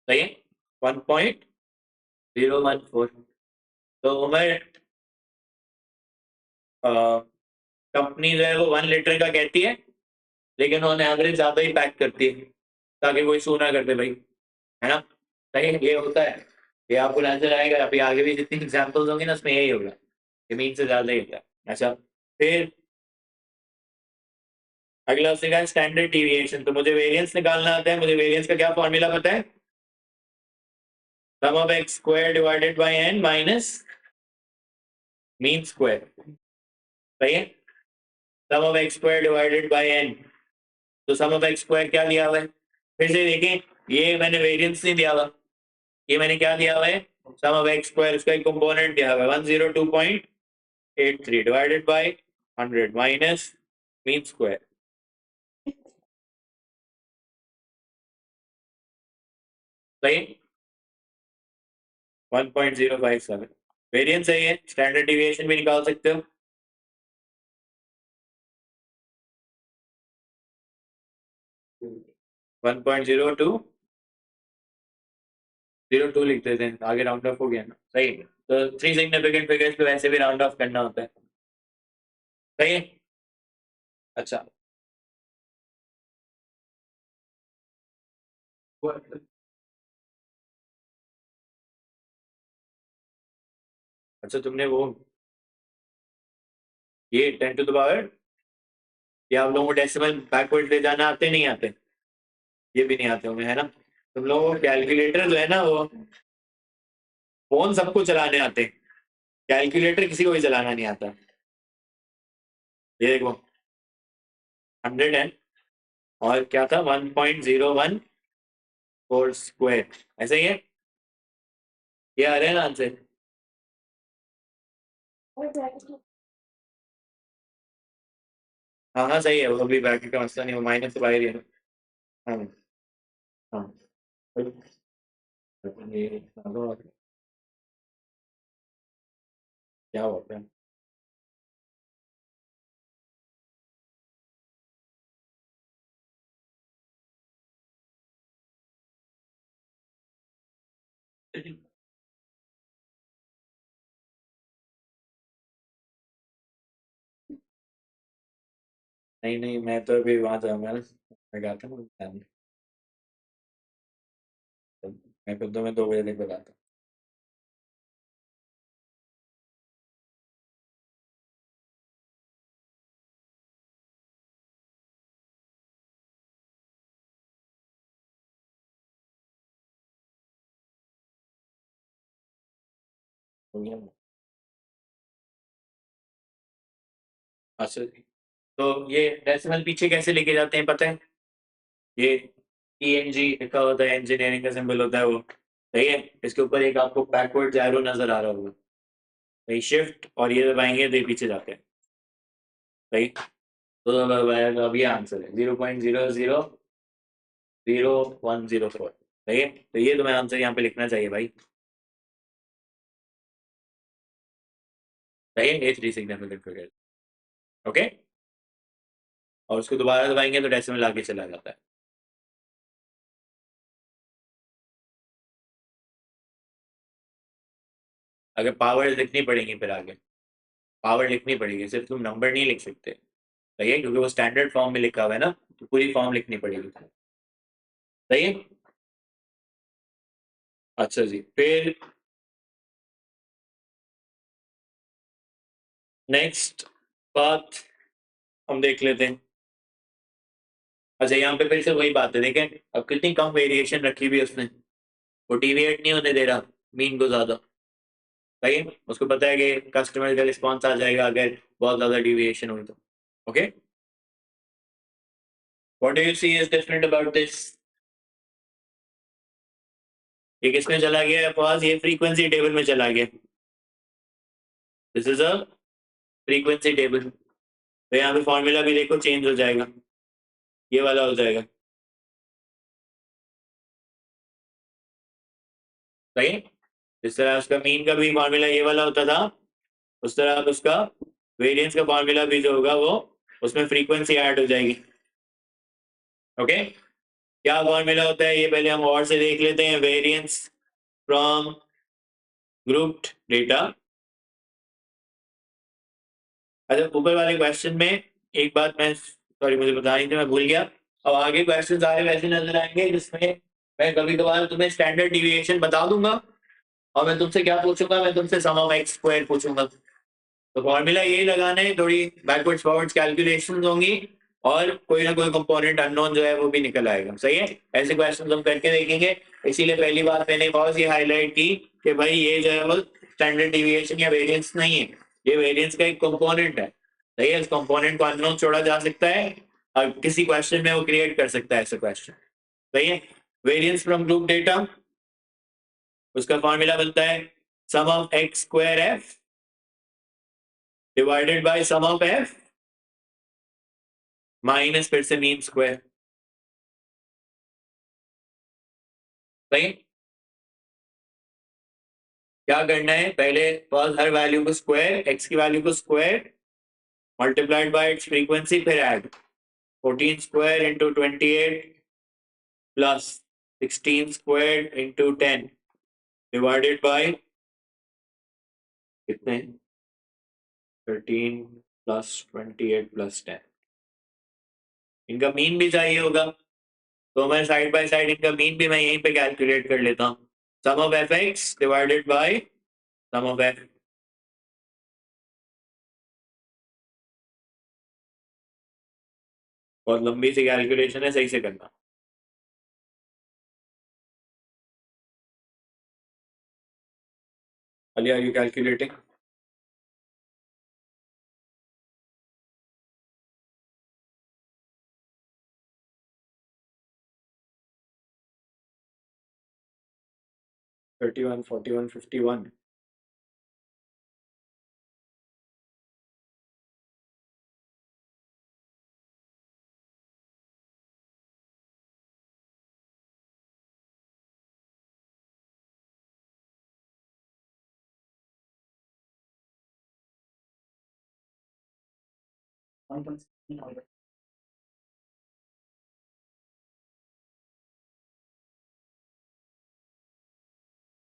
सही है. 1.014. तो उमर कंपनी जो है वो 1 लीटर का कहती है, लेकिन उन्होंने एवरेज ज्यादा ही पैक करती है ताकि कोई सू ना कर दे भाई, है ना. सही है. ये होता है. ये आपको नजर आएगा अभी आगे भी जितनी एग्जांपल्स होंगे ना उसमें यही होगा, जमीन से ज्यादा ही होगा. अच्छा, फिर अगला उसने कहा स्टैंडर्ड डिविएशन. तो मुझे वेरिएंस निकालना आता है. मुझे वेरिएंस का क्या फॉर्मूला पता है, sum of x square divided by n minus mean square. सही है. Sum of x square divided by n. तो सम ऑफ एक्स स्क्वायर क्या दिया हुआ है, फिर से देखें, ये मैंने वेरिएंस नहीं दिया हुआ, ये मैंने क्या दिया हुआ है, सम ऑफ एक्स स्क्वायर, उसका एक कंपोनेंट दिया हुआ है 102.83 divided by 100 minus mean square. सही. 1.057. वेरिएंस सही है. स्टैंडर्ड डिविएशन भी निकाल सकते हो. 1.02 लिख देते हैं, आगे राउंड ऑफ हो गया ना. सही है. तो 3 सिग्निफिकेंट फिगर्स पे वैसे भी राउंड ऑफ करना होता है. सही है. अच्छा, अच्छा तुमने वो ये 10 to the power, ये आप लोगों को डेसिमल बैकवर्ड ले जाना आते नहीं आते, ये भी नहीं आते होंगे, है ना. तुम लोगों को कैलकुलेटर जो है ना वो फोन सबको चलाने आते हैं, कैलकुलेटर किसी को भी चलाना नहीं आता. ये देखो 100 है और क्या था 1.014 स्क्वायर. ऐसे ही है. ये आ रहे हैं ना आंसर. हाँ हाँ सही है. वो भी ब्रैकेट का मसला नहीं, वो माइनस से बाहर ही है ना. हाँ हाँ. ये क्या होता है. नहीं नहीं, मैं तो अभी वहां जाऊंगा ना, मैं गया था ना. मैं खुद तो मैं 2 बजे तक बताता हूँ. अच्छा जी. तो ये डेसिमल पीछे कैसे लेके जाते हैं पता है? ये ENG लिखा होता है, इंजीनियरिंग का सिंबल होता है वो, सही है। इसके ऊपर एक आपको बैकवर्ड एरो नजर आ रहा होगा, सही। शिफ्ट और ये दबाएंगे तो ये पीछे जाते हैं, सही। तो अब ये आंसर है 0.000104, सही है। तो ये तुम्हें आंसर यहाँ पे लिखना चाहिए भाई, सही है। ये 3 सिग्निफिकेंट फिगर, ओके। और उसको दोबारा दबाएंगे तो डेसिमल आगे चला जाता है। अगर पावर लिखनी पड़ेगी फिर आगे, पावर लिखनी पड़ेगी, सिर्फ तुम नंबर नहीं लिख सकते, सही है, क्योंकि वो स्टैंडर्ड फॉर्म में लिखा हुआ है ना, तो पूरी फॉर्म लिखनी पड़ेगी, सही है। अच्छा जी, फिर नेक्स्ट बात हम देख लेते हैं। अच्छा, यहाँ पे फिर से वही बात है, देखें अब कितनी कम वेरिएशन रखी हुई है उसने, वो डिविएट नहीं होने दे रहा मीन को ज्यादा, सही है। उसको पता है कि कस्टमर का रिस्पॉन्स आ जाएगा अगर बहुत ज्यादा डिविएशन हुई तो, okay. What do you see is different about this? ये किसमें चला गया है फॉज? ये फ्रीक्वेंसी टेबल में चला गया। This is a frequency table, तो यहाँ पे फॉर्मूला भी देखो चेंज हो जाएगा, ये वाला हो जाएगा, सही। जिस तरह उसका मीन का भी फॉर्मूला ये वाला होता था, उस तरह अब उसका वेरिएंस का फॉर्मूला भी जो होगा वो, उसमें फ्रीक्वेंसी ऐड हो जाएगी, ओके। क्या फॉर्मूला होता है ये पहले हम और से देख लेते हैं। Variance from grouped data. अच्छा, ऊपर वाले क्वेश्चन में एक बात मैं, सॉरी मुझे बतानी थी, मैं भूल गया। अब आगे क्वेश्चन सारे वैसे नजर आएंगे जिसमें मैं कभी कभार तुम्हें स्टैंडर्ड डिविएशन बता दूंगा, और मैं तुमसे क्या पूछूंगा, मैं तुमसे सम ऑफ एक्स स्क्वायर पूछूंगा। तो फॉर्मूला यही लगाना है, थोड़ी बैकवर्ड्स फॉरवर्ड्स कैलकुलेशन होंगी, और कोई ना कोई कंपोनेंट अननोन जो है वो भी निकल आएगा, सही है। ऐसे क्वेश्चन हम करके देखेंगे। इसीलिए पहली बात मैंने बहुत ही हाईलाइट की कि भाई ये जो है वो स्टैंडर्ड डिविएशन या वेरिएंस नहीं है, ये वेरिएंस का एक कंपोनेंट है, सही है। इस कंपोनेंट को अननोन छोड़ा जा सकता है और किसी क्वेश्चन में वो क्रिएट कर सकता है ऐसा क्वेश्चन, सही है। वेरिएंस फ्रॉम ग्रुप डेटा, उसका फॉर्मूला बनता है sum of x square f divided by sum of f minus फिर से मीन स्क्वायर, सही। क्या करना है पहले, बस हर वैल्यू को स्क्वायर, एक्स की वैल्यू को square multiplied by its frequency, फिर add 14 square into 28 plus 16 square into 10 divided by कितने, 13 प्लस 28 प्लस 10। इनका मीन भी चाहिए होगा, तो मैं साइड बाय साइड इनका मीन भी मैं यहीं पे कैलकुलेट कर लेता हूँ। Sum of f x divided by sum of f, बहुत लंबी सी कैलकुलेशन है, सही से करना। Ali, are you calculating? Thirty-one, 41, 51.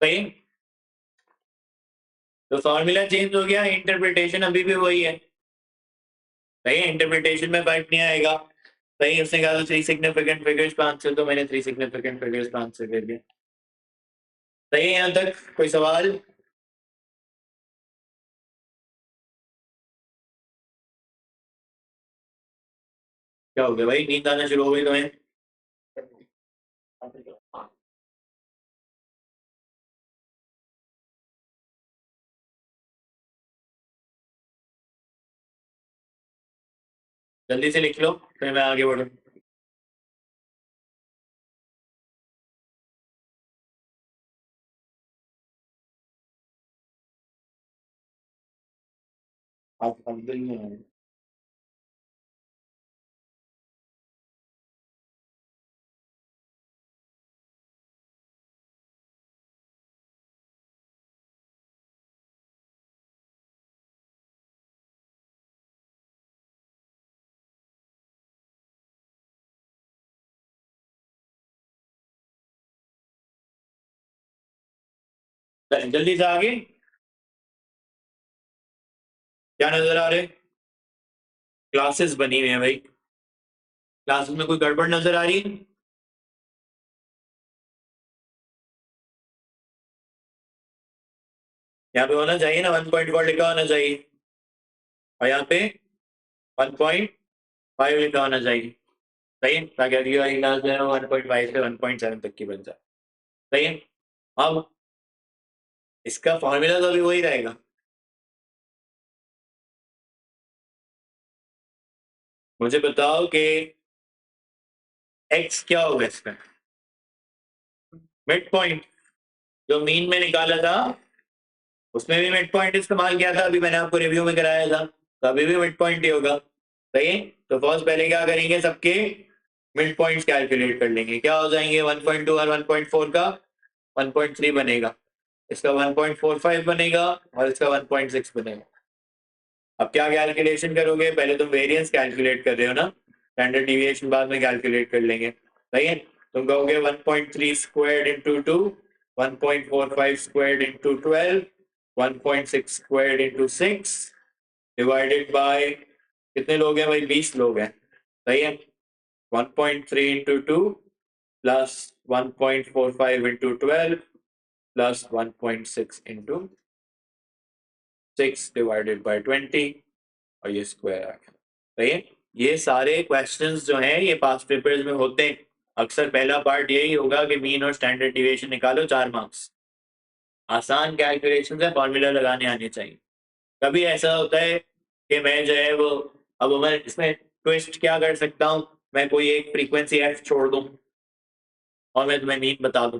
सही। तो फॉर्मूला चेंज हो गया, इंटरप्रिटेशन अभी भी वही है, सही है। इंटरप्रिटेशन में फर्क नहीं आएगा, सही। उसने कहा तो थ्री सिग्निफिकेंट फिगर्स का आंसर, तो मैंने थ्री सिग्निफिकेंट फिगर्स का आंसर दे दिया, सही है। यहाँ तक कोई सवाल? क्या हो गया भाई, नींद आना शुरू हो गई तुम्हें? जल्दी से लिख लो फिर मैं आगे बढ़ूँ। आप अब्दुल में हैं। जल्दी से आगे। क्या नजर आ रहे? क्लासेस बनी हुई है भाई। क्लासेस में कोई गड़बड़ नजर आ रही है? यहाँ पे होना चाहिए ना 1.4 लिखा होना चाहिए, और यहाँ पे 1.5 लिखा होना चाहिए। सही है, ताकि अगली वाली क्लास जो है वो 1.5 से 1.7 तक की बन जाए। सही है। अब इसका फॉर्मूला तो अभी वही रहेगा। मुझे बताओ कि एक्स क्या होगा इसका मिड पॉइंट। जो मीन में निकाला था उसमें भी मिड पॉइंट इस्तेमाल किया था, अभी मैंने आपको रिव्यू में कराया था, तो अभी भी मिड पॉइंट ही होगा। सही है। तो फर्स्ट पहले क्या करेंगे, सबके मिड पॉइंट्स कैलकुलेट कर लेंगे। क्या हो जाएंगे 1.2 और 1.4 का 1.3 बनेगा, इसका 1.45 बनेगा और इसका 1.6 बनेगा। अब क्या कैलकुलेशन करोगे, पहले तुम वेरिएंस कैलकुलेट कर रहे हो ना, स्टैंडर्ड डिविएशन बाद में कैलकुलेट कर लेंगे। सही है। तुम कहोगे 1.3 squared into 2, 1.45 squared into 12, 1.6 squared into 6 divided by, कितने लोग हैं भाई, 20 लोग हैं। सही है। 1.3 into 2 plus 1.45 into 12 plus 1.6 into 6 divided by 20, और ये स्क्वायर आ गया। सही है। ये सारे क्वेश्चंस जो हैं ये पास्ट पेपर्स में होते हैं। अक्सर पहला पार्ट यही होगा कि मीन और स्टैंडर्ड डिविएशन निकालो, 4 मार्क्स। आसान कैलकुलेशन है, फॉर्मूला लगाने आने चाहिए। कभी ऐसा होता है कि मैं जो है वो, अब मैं इसमें ट्विस्ट क्या कर सकता हूँ, मैं कोई एक फ्रीक्वेंसी एफ छोड़ दूँ और मैं तुम्हें मीन बता दूँ,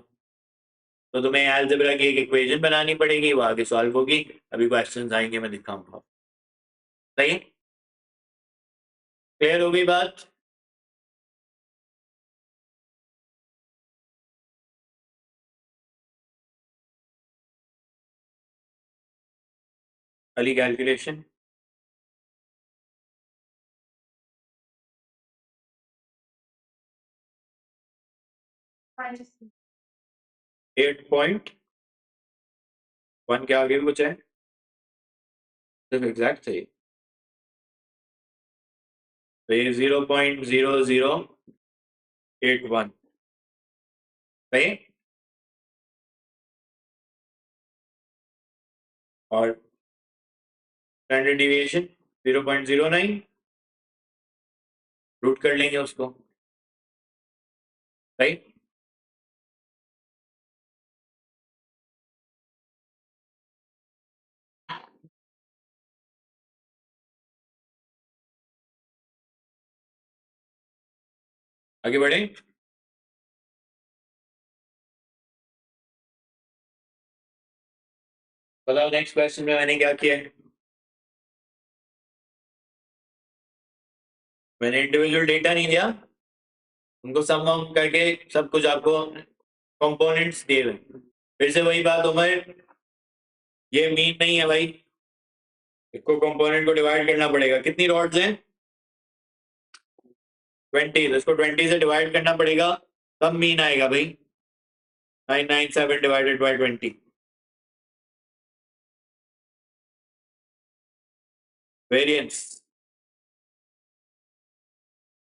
तो तुम्हें अलजेब्रा की एक इक्वेशन बनानी पड़ेगी, वो आगे सॉल्व होगी। अभी क्वेश्चंस आएंगे, मैं दिखाऊंगा। सही है। क्लियर हो गई बात? अली कैलकुलेशन 8.1 के आगे भी कुछ है, सिर्फ एग्जैक्ट चाहिए। तो ये 0.0081। सही। और स्टैंडर्ड डिविएशन 0.09, रूट कर लेंगे उसको। सही। आगे बढ़े। बताओ नेक्स्ट क्वेश्चन में मैंने क्या किया है। मैंने इंडिविजुअल डेटा नहीं दिया, उनको सम वम करके सब कुछ आपको कंपोनेंट्स दिए हुए। फिर से वही बात उमर, ये मीन नहीं है भाई, इसको कंपोनेंट को डिवाइड करना पड़ेगा। कितनी रॉड्स हैं? 20, तो इसको 20 से डिवाइड करना पड़ेगा, तब मीन आएगा भाई। 997 डिवाइडेड बाय 20, वेरिएंस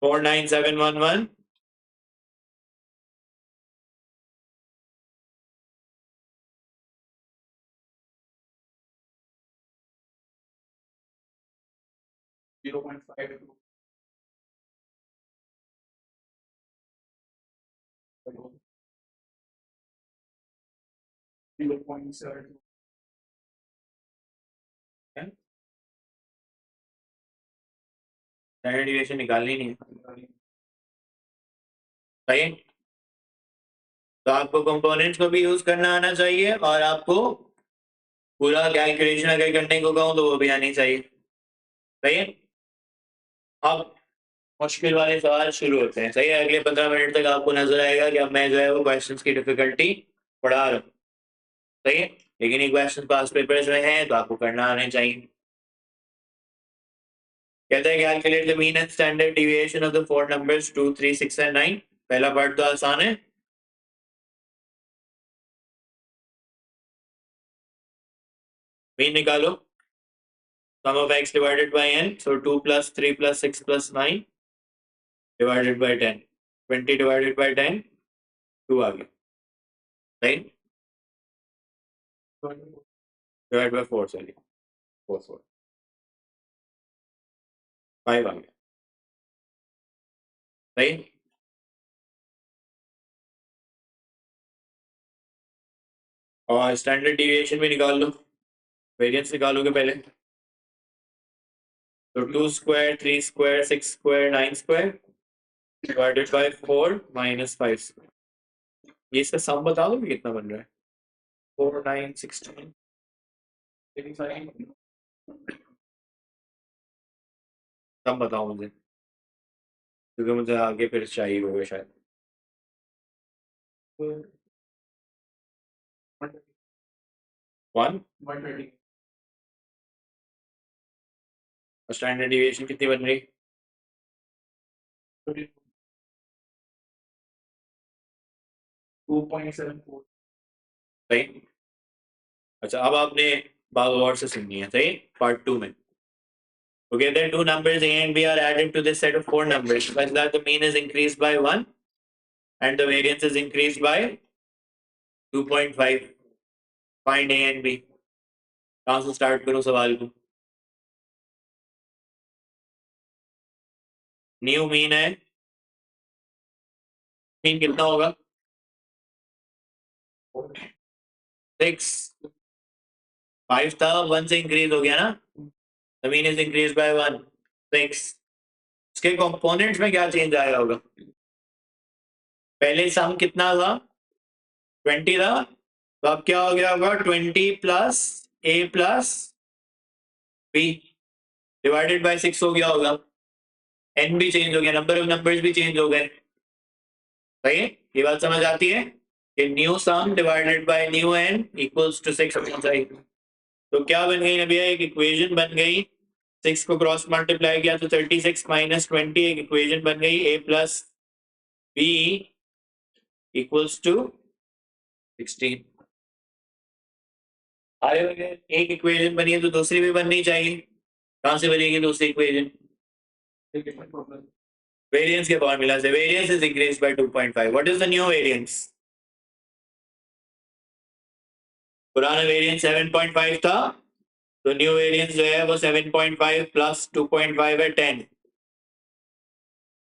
49711 0.5 0.7 है। स्टैंडर्ड डिविएशन निकालनी नहीं है, सही। तो आपको कंपोनेंट्स को भी यूज करना आना चाहिए और आपको पूरा कैलकुलेशन अगर करने को कहूँ तो वो भी आनी चाहिए, सही है। अब मुश्किल वाले सवाल शुरू होते हैं, सही है। अगले 15 मिनट तक आपको नजर आएगा कि अब मैं जो है वो क्वेश्चंस की डिफिकल्टी बढ़ा रहा हूँ, सही है। लेकिन ये क्वेश्चन पास पेपर्स में हैं तो आपको करना आने चाहिए। कहता है calculate the mean and standard deviation of the four numbers 2, 3, 6 and 9। पहला पार्ट तो आसान है। मीन निकालो, sum of x divided by n, so 2 plus 3 plus 6 plus 9 divided by 10, 20 divided by 10, 2 आ गया, right? Divided by 4, sorry, 4 4 5 आ गया, right? और स्टैंडर्ड डिविएशन भी निकाल लो, वेरिएंस निकालोगे पहले, तो 2 square 3 square 6 square 9 square divided bye 4 minus 5 square. ये इसका सम बता दो कितना बन रहा है। 4 9 16 सम बताओ मुझे, क्योंकि मुझे आगे फिर चाहिए होगा शायद। वन स्टैंडर्ड डिविएशन कितनी बन रही? 2.74, सही। अच्छा, अब आपने बात और से सुननी है, सही। पार्ट 2 में together two numbers a and b are added to this set of four numbers such that the mean is increased by 1 and the variance is increased by 2.5. find a and b। कहाँ से स्टार्ट करूं सवाल को? न्यू मीन है, मीन कितना होगा? 6। 5 था, 1 से इंक्रीज हो गया ना, the mean is increase by 1, 6। इसके कंपोनेंट्स में क्या चेंज आया होगा? पहले सम कितना था? 20 था, तो अब क्या हो गया होगा? 20 plus A plus B divided by 6 हो गया होगा। एन भी चेंज हो गया, नंबर ऑफ नंबर्स भी चेंज हो गए, सही है। ये बात समझ आती है कि new sum divided by new N equals to 6 होना चाहिए। तो क्या बन गई नबिया? एक इक्वेशन बन गई, 6 को क्रॉस मल्टीप्लाई किया तो 36 माइनस 20 एक इक्वेशन बन गई, a plus B equals to 16। अरे एक इक्वेशन बनी है तो दूसरी भी बननी चाहिए। कहां से बनेगी दूसरी इक्वेशन? वेरिएंस के फॉर्मूला से। Variance is increased by 2.5। What is the new variance? पुराना वेरिएंस 7.5 था, तो न्यू वेरिएंस जो है वो 7.5 प्लस 2.5 है 10,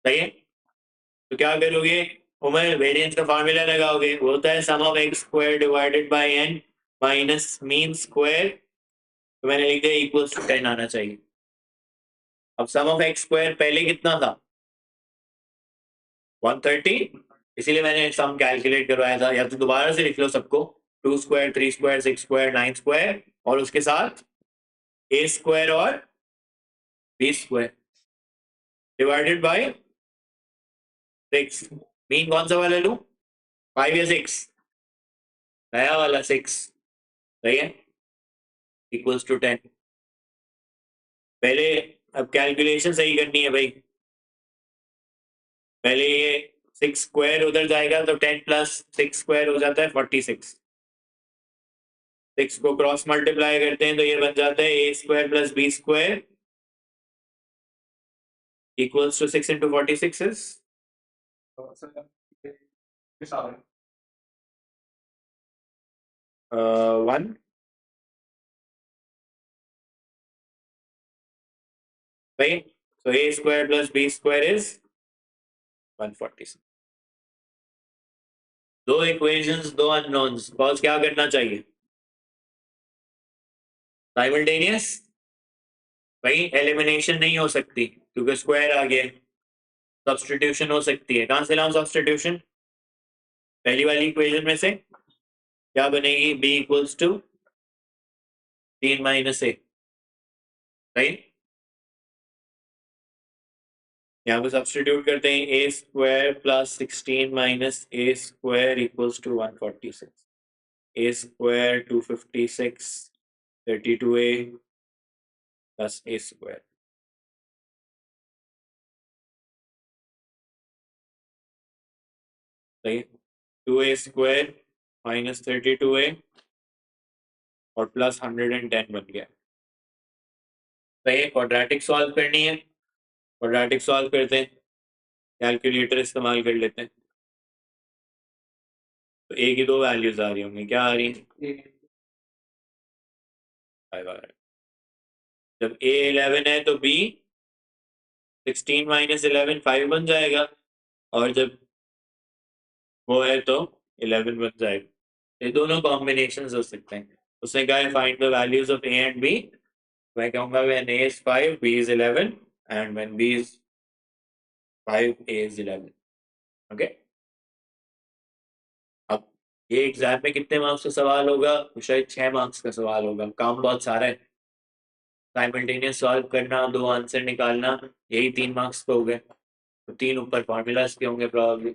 सही है। तो क्या करोगे उमर? वेरिएंस का फॉर्मूला लगाओगे, वो होता है sum of x square divided by n minus mean square, तो मैंने लिख दिया इक्वल्स टू 10 आना चाहिए। अब सम ऑफ एक्स स्क्वायर पहले कितना था? 130, इसीलिए मैंने सम कैलकुलेट करवाया था। या तो दोबारा से लिख लो सबको, 2 स्क्वायर 3 स्क्वायर 6 स्क्वायर 9 स्क्वायर और उसके साथ ए स्क्वायर और B square divided by 6। Mean कौन सा वाला लूं, 5 या 6? नया वाला 6, सही है, इक्वल्स टू 10। पहले अब कैलकुलेशन सही करनी है भाई। पहले ये 6 स्क्वायर उधर जाएगा तो 10 प्लस 6 स्क्वायर हो जाता है 46। 6 को क्रॉस मल्टीप्लाई करते हैं तो ये बन जाता है a square plus b square equals to 6 into 46 is 1। भाई तो a square plus b square is 146। दो इक्वेशंस, दो अननोन्स, कॉज क्या करना चाहिए? साइमल्टेनियस भाई एलिमिनेशन नहीं हो सकती क्योंकि स्क्वायर आ गया, सब्सटीट्यूशन हो सकती है। कहां से लाऊं सब्सटीट्यूशन? पहली वाली इक्वेशन में से क्या बनेगी? b equals to 3 - a, right. यहाँ पे सब्सटीट्यूट करते हैं, a square plus 16 minus a square equals to 146, a square 256, 32a plus a square, सही है। 2a स्क्वायर माइनस 32a और प्लस 110 बन गया, सही है। क्वाड्रेटिक सॉल्व करनी है, क्वाड्रेटिक सॉल्व करते हैं, कैलकुलेटर इस्तेमाल कर लेते हैं। तो ए की दो वैल्यूज आ रही होंगी, क्या आ रही है? 5 आ रहा है। जब ए 11 है तो बी 16 माइनस 11 5 बन जाएगा, और जब वो है तो 11 बन जाएगा। ये दोनों कॉम्बिनेशन हो सकते हैं। उसने कहा है find the values of A and B. मैं कहूंगा when a is 5 b is 11 and when b is 5 a is 11, okay. अब ये एग्जाम में कितने मार्क्स का सवाल होगा? तो शायद 6 मार्क्स का सवाल होगा। काम बहुत सारा है, साइमल्टेनियस सॉल्व करना, दो आंसर निकालना, यही 3 मार्क्स पे हो गए। तो 3 ऊपर फॉर्मूलाज के होंगे प्रॉब्लम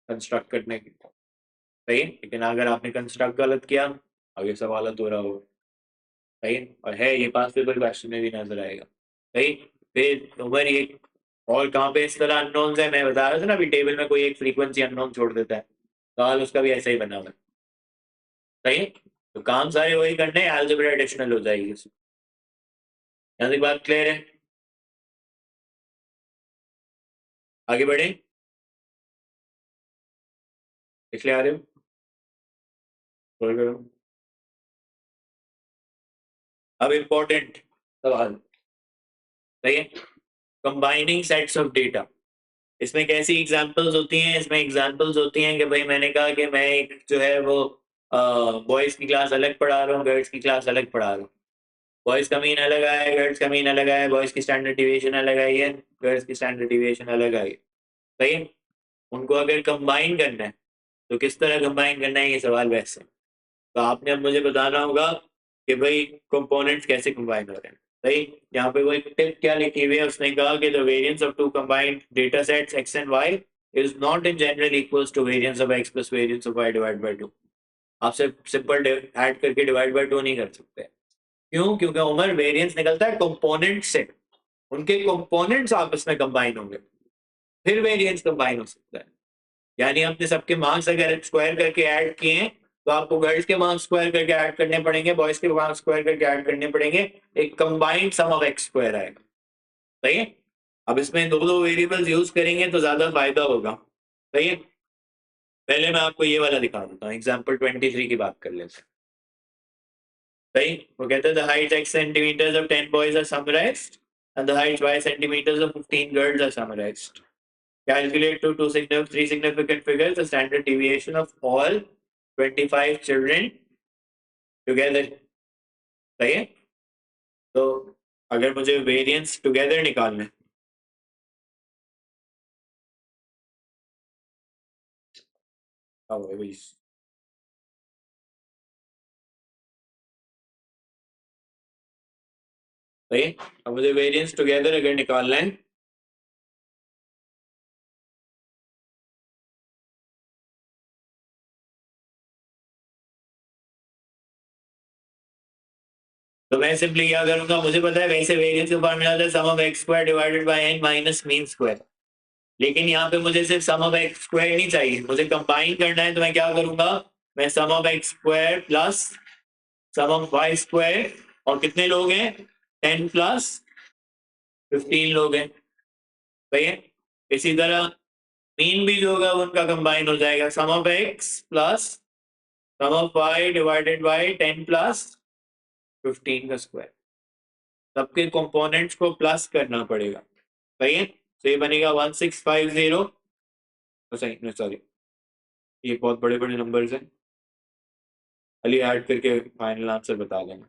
कंस्ट्रक्ट करने के, सही है। लेकिन अगर आपने कंस्ट्रक्ट गलत किया आगे सवाल हो रहा होगा, सही है। और है ये पास पेपर क्वेश्चन में भी नजर आएगा, सही। फिर उमर ये और कहाँ पे इस तरह अननोन्स है, मैं बता रहा था ना अभी, टेबल में कोई एक फ्रीक्वेंसी अननोन छोड़ देता है, सवाल उसका भी ऐसा ही बना हुआ है, सही है। तो काम सारे वही करने हैं, अलजेब्रा एडिशनल हो जाएगी उसमें। यहाँ तक बात क्लियर है? आगे बढ़े, इसलिए आ रहे हो? करो। अब इम्पोर्टेंट सवाल, सही है। कंबाइनिंग सेट्स ऑफ डेटा, इसमें कैसी एग्जांपल्स होती हैं? इसमें एग्जांपल्स होती हैं कि भाई मैंने कहा कि मैं एक जो है वो बॉयज़ की क्लास अलग पढ़ा रहा हूँ, गर्ल्स की क्लास अलग पढ़ा रहा हूँ। बॉयज़ का मीन अलग आया है, गर्ल्स का मीन अलग आया है, बॉयज़ की स्टैंडर्ड डिविएशन अलग आई है, गर्ल्स की स्टैंडर्ड डिविएशन अलग आई है, सही है। उनको अगर कंबाइन करना है तो किस तरह कंबाइन करना है, ये सवाल वैसे है। तो आपने अब मुझे बताना होगा कि भाई कंपोनेंट्स कैसे कंबाइन हो रहे हैं, सही। यहाँ पे वो एक टिप क्या लिखी हुई है, उसने कहा कि the variance of two combined data sets x and y is not in general equals to variance of x plus variance of y divide by 2। आप सिर्फ सिंपल ऐड करके डिवाइड बाय 2 नहीं कर सकते। क्यों? क्योंकि उमर वेरिएंस निकलता है कंपोनेंट से, उनके कंपोनेंट्स आपस में कंबाइन होंगे, फिर वेरिएंस कंबाइन हो सकता है। यानी आपने सबके मार्क्स अगर स्क्वायर करके ऐड किए हैं तो आपको गर्ल्स के मार्क्स स्क्वायर करके ऐड करने पड़ेंगे, बॉयज के मार्क्स स्क्वायर करके ऐड करने पड़ेंगे, एक combined sum of x square आएगा, सही है। अब इसमें दो दो वेरिएबल्स यूज करेंगे तो ज्यादा फायदा होगा, सही है। पहले मैं आपको ये वाला दिखा देता हूँ, एग्जाम्पल 23 की बात कर लेते हैं, सही। वो कहते हैं the height x centimetres of 10 boys are summarised and the height y centimetres of 15 girls are summarised. Calculate to three significant figures the standard deviation of all 25 children together, सही है। तो अगर मुझे वेरिएंस टुगेदर निकालना है, सही है। अब मुझे वेरिएंस टुगेदर अगर निकालना है तो मैं सिंपली क्या करूंगा, मुझे पता है वैसे वेरिएंस का फॉर्मूला था sum of x square divided by n minus mean square. लेकिन यहाँ पे मुझे सिर्फ सम ऑफ एक्स स्क्वायर नहीं चाहिए, मुझे कंबाइन करना है। तो मैं क्या करूंगा, मैं sum of x square plus sum of y square, और कितने लोग हैं? 10 प्लस 15 लोग हैं, सही है। इसी तरह मीन भी जो होगा उनका कंबाइन हो जाएगा, sum of x plus sum of Y divided by 10 plus 15 का स्क्वायर। सबके कंपोनेंट्स को प्लस करना पड़ेगा, सही है। तो ये बनेगा 1650, सही, सॉरी, ये बहुत बड़े बड़े नंबर्स हैं, खाली ऐड करके फाइनल आंसर बता देना।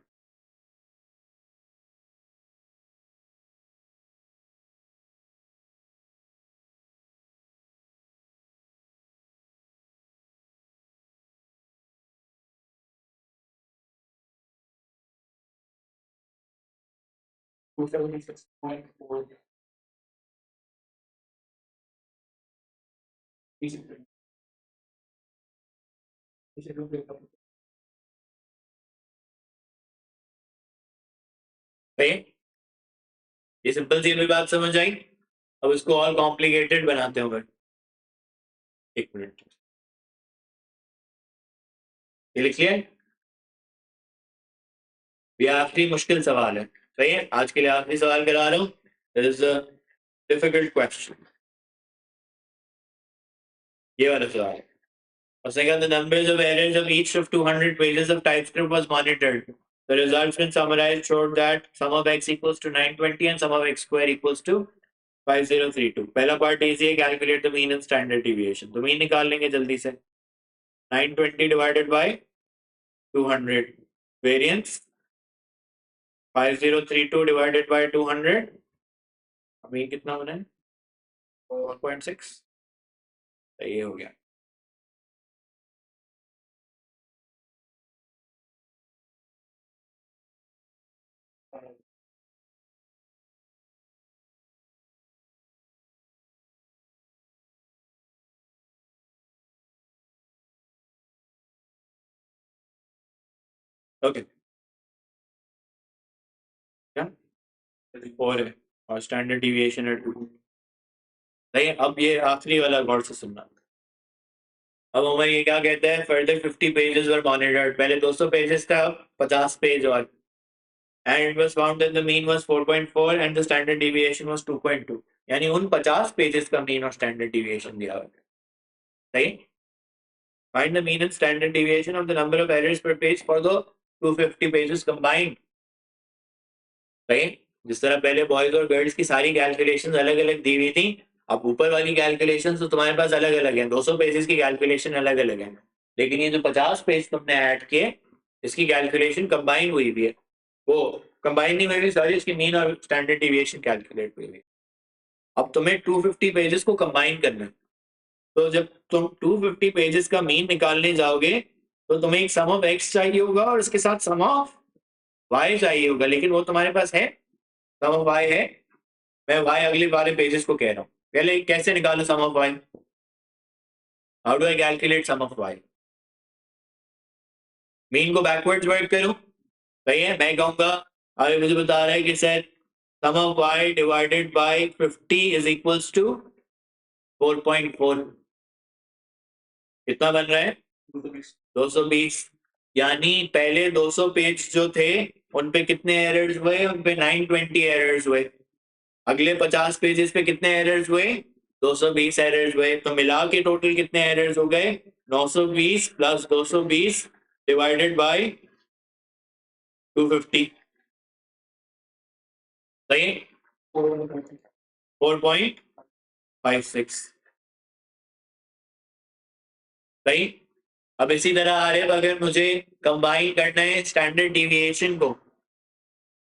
ये सिंपल सी भी बात समझ आई। अब इसको और कॉम्प्लिकेटेड बनाते हो। एक मिनट, ये लिख लिया। ये आखिरी मुश्किल सवाल है। सही है, आज के लिए आखिरी सवाल करा रहा हूँ। This is a difficult question. ये वाला सवाल है। उसने कहा the numbers of errors of each of 200 pages of TypeScript was monitored. The results when summarized showed that sum of x equals to 920 and sum of x square equals to 5032. पहला पार्ट इजी है, calculate the mean and standard deviation. तो मीन निकाल लेंगे जल्दी से। 920 divided by 200, variance 5032 divided by 200, mean कितना बना है 1.6। ये हो गया। ओके, क्या 4 है और स्टैंडर्ड डिविएशन है 2। नहीं, अब ये आखिरी वाला गौर से सुनना। अब हमें ये क्या कहते हैं, फर्दर 50 पेजेस वर मॉनिटर्ड। पहले 200 पेजेस था, 50 पेज और, and it was found that the mean was 4.4 and the standard deviation was 2.2। यानी उन 50 पेजेस का मीन और स्टैंडर्ड डिविएशन दिया हुआ है। सही। Find the mean and standard deviation of the number of errors per page for the 250 pages combined. सही। जिस तरह पहले बॉयज और गर्ल्स की सारी कैलकुलेशंस अलग अलग दी हुई थी, अब ऊपर वाली कैलकुलेशंस तो तुम्हारे पास अलग अलग है, 200 पेजेस की कैलकुलेशन अलग अलग है, लेकिन ये जो 50 पेज तुमने ऐड किए इसकी कैलकुलेशन कंबाइन हुई हुई है। वो कंबाइन नहीं हुई हुई, सॉरी, इसकी मीन और स्टैंडर्ड डिविएशन कैलकुलेट हुई हुई। अब तुम्हें 250 पेजेस को कंबाइन करना है, तो जब तुम 250 पेजेस का मीन निकालने जाओगे तो तुम्हें एक सम ऑफ एक्स चाहिए होगा और उसके साथ सम ऑफ वाई चाहिए होगा, लेकिन वो तुम्हारे पास है, सम ऑफ वाई है। मैं वाई अगले वाले पेजेस को कह रहा हूँ। पहले कैसे निकालो sum of y, how do I calculate sum of y? Mean को बैकवर्ड्स वर्क करूं। सही है, मैं कहूंगा, अभी मुझे बता रहा है कि sir sum of Y divided by 50 is equals to 4.4। कितना बन रहा है 220। यानी पहले 200 पेज जो थे उन पे कितने एरर्स हुए, उन पे 920 एरर्स हुए। अगले 50 पेजेस पे कितने एरर्स हुए, 220 एरर्स हुए। तो मिला के टोटल कितने एरर्स हो गए, 920 प्लस 220 डिवाइडेड बाय 250। सही, 4.56। सही। अब इसी तरह आ रहे, अगर मुझे कंबाइन करना है स्टैंडर्ड डिविएशन को,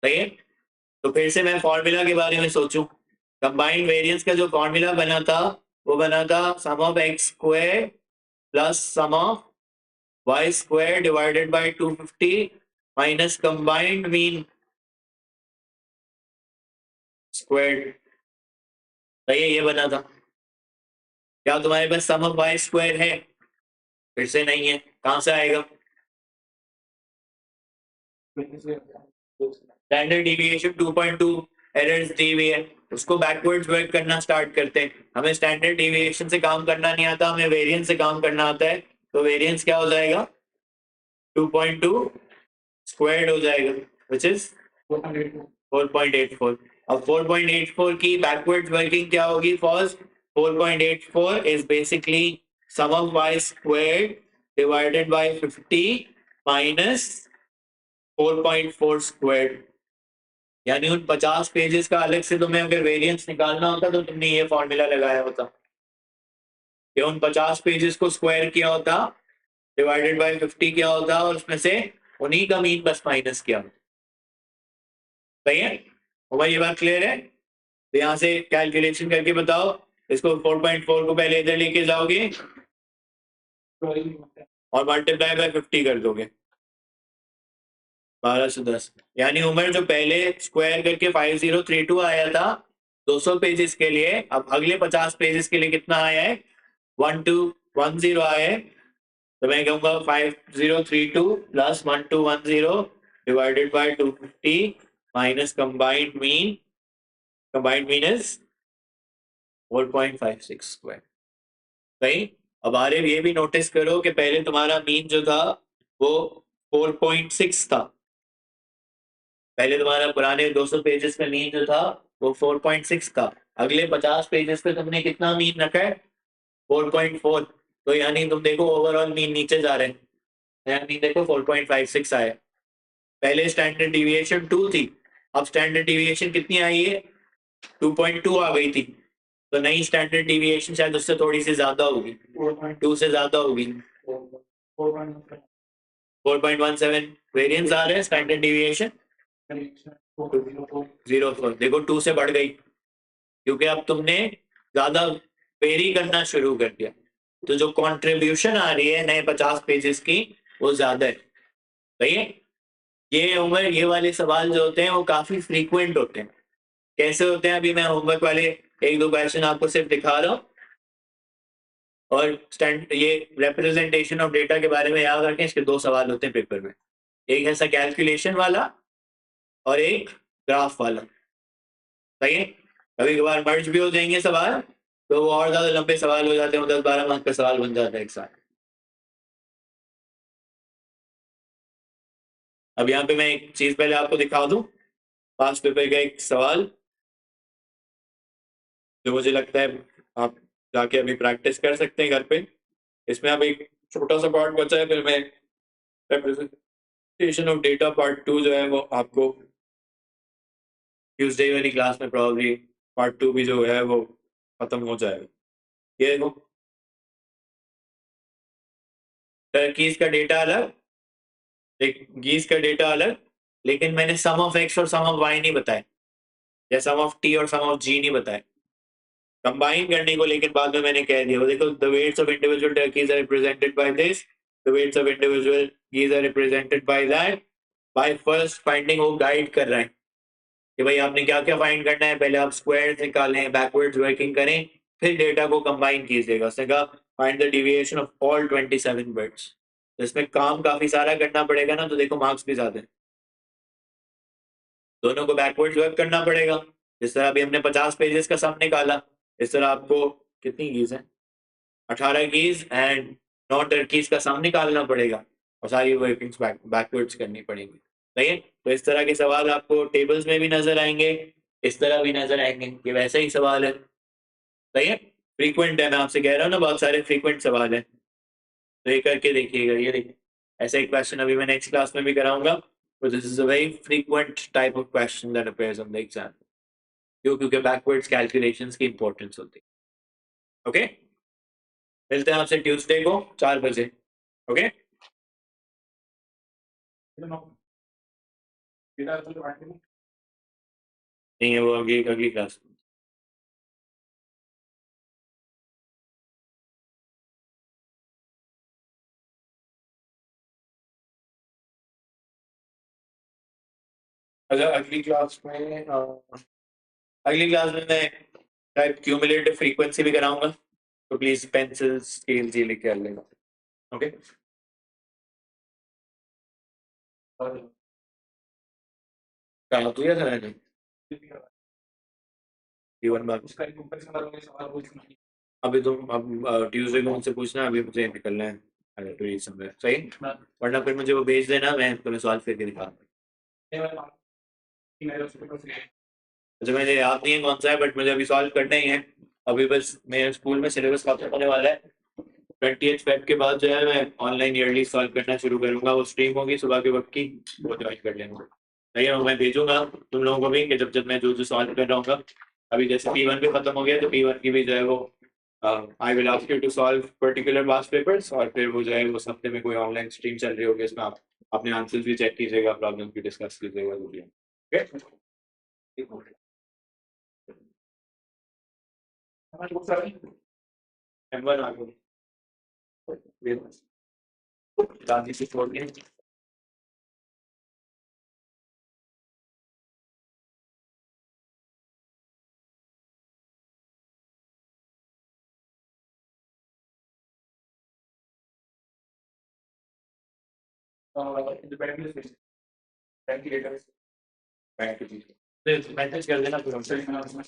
सही है, तो फिर से मैं फॉर्मूला के बारे में सोचूं। कंबाइंड वेरिएंस का जो फॉर्मूला बना था वो बना था sum of x square plus sum of y square divided by 250 minus combined mean square. सही है, ये बना था। क्या तुम्हारे पास सम ऑफ वाई स्क्वायर है? फिर से नहीं है, कहां से आएगा? स्टैंडर्ड डिविएशन 2.2 एरर्स दी हुई है, उसको बैकवर्ड्स वर्क करना स्टार्ट करते हैं। हमें स्टैंडर्ड डिविएशन से काम करना नहीं आता, हमें वेरिएंस से काम करना आता है। तो वेरिएंस क्या हो जाएगा, 2.2 स्क्वायर्ड हो जाएगा, व्हिच इज 4.84। अब 4.84 की बैकवर्ड्स वर्किंग क्या होगी? First 4.84 is basically sum of y squared divided by 50 minus 4.4 squared. यानी उन 50 पेजेस का अलग से तुम्हें अगर वेरिएंस निकालना होता तो तुमने ये फॉर्मूला लगाया होता कि उन 50 पेजेस को स्क्वायर किया होता, डिवाइडेड बाय 50 किया होता और उसमें से उन्हीं का मीन बस माइनस किया। सही है, होगा ये बात क्लियर है? तो यहाँ से कैलकुलेशन करके बताओ, इसको 4.4 को पहले इधर लेके जाओगे और मल्टीप्लाई बाय 50 कर दोगे। 1210, यानी उमर जो पहले स्क्वायर करके 5032 आया था 200 पेजेस के लिए, अब अगले 50 पेजेस के लिए कितना आया है? 1210 आया है। तो मैं कहूंगा 5032 plus 1210 divided by 250 minus combined mean is 4.56 square. सही। अब आरे ये भी नोटिस करो कि पहले तुम्हारा मीन जो था वो 4.6 था। पहले तुम्हारा पुराने 200 पेजेस में मीन जो था वो 4.6 था। अगले 50 पेजेस पे तुमने कितना मीन रखा है? 4.4। तो यानी तुम देखो ओवरऑल मीन नीचे जा रहे हैं। नया मीन देखो 4.56 आया। पहले स्टैंडर्ड डिविएशन 2 थी, अब स्टैंडर्ड डिविएशन कितनी आई है? 2.2 आ गई थी। तो नई स्टैंडर्ड डिविएशन शायद उससे थोड़ी सी ज्यादा होगी, 2 से ज्यादा होगी। 4.17 वेरिएंस आ रहे हैं स्टैंडर्ड डिविएशन 0। देखो 2 से बढ़ गई क्योंकि अब तुमने ज्यादा वेरी करना शुरू कर दिया। तो जो कंट्रीब्यूशन आ रही है नए 50 पेजेस की वो ज्यादा है। सही है। ये उम्र ये वाले सवाल जो होते हैं वो काफी फ्रीक्वेंट होते हैं। कैसे होते हैं? अभी मैं होमवर्क वाले एक दो क्वेश्चन आपको सिर्फ दिखा रहा हूँ, और ये रिप्रेजेंटेशन ऑफ डेटा के बारे में याद रखें। इसके 2 सवाल होते हैं पेपर में, एक है कैलकुलेशन वाला और एक ग्राफ वाला। सही है। कभी कभार मर्ज भी हो जाएंगे सवाल, तो वो और ज्यादा लंबे सवाल हो जाते हैं, 10-12 मार्क्स का सवाल बन जाता है एक साथ। अब यहाँ पे मैं एक चीज पहले आपको दिखा दूं, पास्ट पेपर का एक सवाल जो मुझे लगता है आप जाके अभी प्रैक्टिस कर सकते हैं घर पे। इसमें अब एक छोटा सा पार्ट बचा है, फिर मैं रिप्रेजेंटेशन ऑफ डेटा पार्ट 2 जो है वो आपको ट्यूसडे वाली क्लास में प्रॉब्ली पार्ट 2 भी जो है वो खत्म हो जाएगा। ये देखो, टर्कीज का डेटा अलग, गीज का डेटा अलग, लेकिन मैंने सम ऑफ एक्स और सम ऑफ वाई नहीं बताया, या सम ऑफ टी और सम ऑफ जी नहीं बताया। कंबाइन करने को लेकिन बाद में मैंने कह दिया, वो देखो the weights of individual turkeys are represented by this, the weights of individual geese are represented by that. By first finding वो गाइड कर रहा है कि भाई आपने क्या क्या फाइंड करना है। पहले आप स्क्वायर निकालें, बैकवर्ड्स वर्किंग करें, फिर डेटा को कंबाइन कीजिएगा। उसने कहा find the deviation of all 27 bits. तो इसमें काम काफी सारा करना पड़ेगा ना, तो देखो मार्क्स भी ज्यादा है। दोनों को बैकवर्ड्स वर्क करना पड़ेगा। जिस तरह अभी हमने 50 पेजेस का सम निकाला, इस तरह आपको कितनी कीज है? 18 कीज एंड 9 टर्कीज का सम निकालना पड़ेगा, और सारी वर्किंग्स बैकवर्ड्स करनी पड़ेंगी। सही है। तो इस तरह के सवाल आपको टेबल्स में भी नजर आएंगे, इस तरह भी नजर आएंगे, ये वैसे ही सवाल है। सही है। फ्रीक्वेंट है, मैं आपसे कह रहा हूँ ना, बहुत सारे फ्रीक्वेंट सवाल है। तो ये करके देखिएगा। ये देखिए, ऐसा एक क्वेश्चन अभी मैं नेक्स्ट क्लास में भी कराऊंगा। तो this is a very frequent type of question that appears on the exam. क्यों? क्योंकि बैकवर्ड्स कैलकुलेशंस की इंपॉर्टेंस होती है। ओके, मिलते हैं आपसे ट्यूसडे को 4 बजे। ओके। नहीं है, वो अगली अगली क्लास। अच्छा, अगली क्लास में मैं टाइप क्यूमुलेटिव फ्रीक्वेंसी भी कराऊंगा, तो प्लीज पेंसिल स्केल जी लेके आ लेना। ओके। कहा तो यह था नहीं P1 मार्क्स। अभी तुम अब ट्यूसडे को मुझसे पूछना, अभी मुझे निकलना है। अरे तो ये समय सही, वरना फिर मुझे वो भेज देना, मैं तुम्हें सॉल्व करके दिखा। अच्छा, मुझे याद नहीं है कौन सा है, बट मुझे अभी सॉल्व करना ही है। अभी बस मेरे स्कूल में सिलेबस खत्म होने वाला है। 28 फेब के बाद जो है मैं ऑनलाइन ईयरली सॉल्व करना शुरू करूंगा। वो स्ट्रीम होगी सुबह के वक्त की, वो ज्वाइन कर लेंगे। सही है, मैं भेजूंगा तुम लोगों को भी कि जब जब मैं जो जो सॉल्व कर रहा हूँ। अभी जैसे P1 भी खत्म हो गया, तो P1 की भी जो है वो I will ask you to solve particular past papers, और फिर वो जो है वो हफ्ते में कोई ऑनलाइन स्ट्रीम चल रही होगी, इसमें आप अपने आंसर्स भी चेक कीजिएगा, प्रॉब्लम भी डिस्कस कीजिएगा। ओके। M1 आ गया। गांधी से छोड़ के इंडिपेंडेंस बैंक की डेटा बैंक की मैसेज कर देना फिर हमसे लिखना उसमें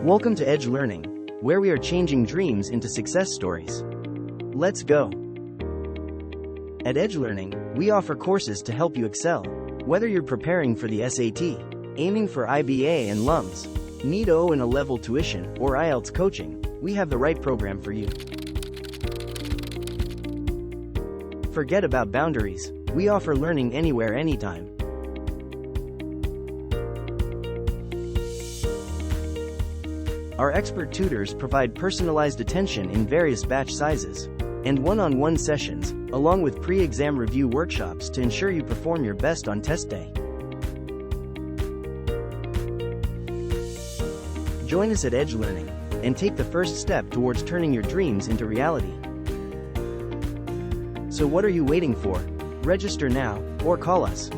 Welcome to Edge Learning, where we are changing dreams into success stories. Let's go. At Edge Learning, we offer courses to help you excel. Whether you're preparing for the SAT, aiming for IBA and LUMS, need O and a level tuition, or IELTS coaching, we have the right program for you. Forget about boundaries. We offer learning anywhere, anytime. Our expert tutors provide personalized attention in various batch sizes and one-on-one sessions, along with pre-exam review workshops to ensure you perform your best on test day. Join us at Edge Learning and take the first step towards turning your dreams into reality. So what are you waiting for? Register now or call us.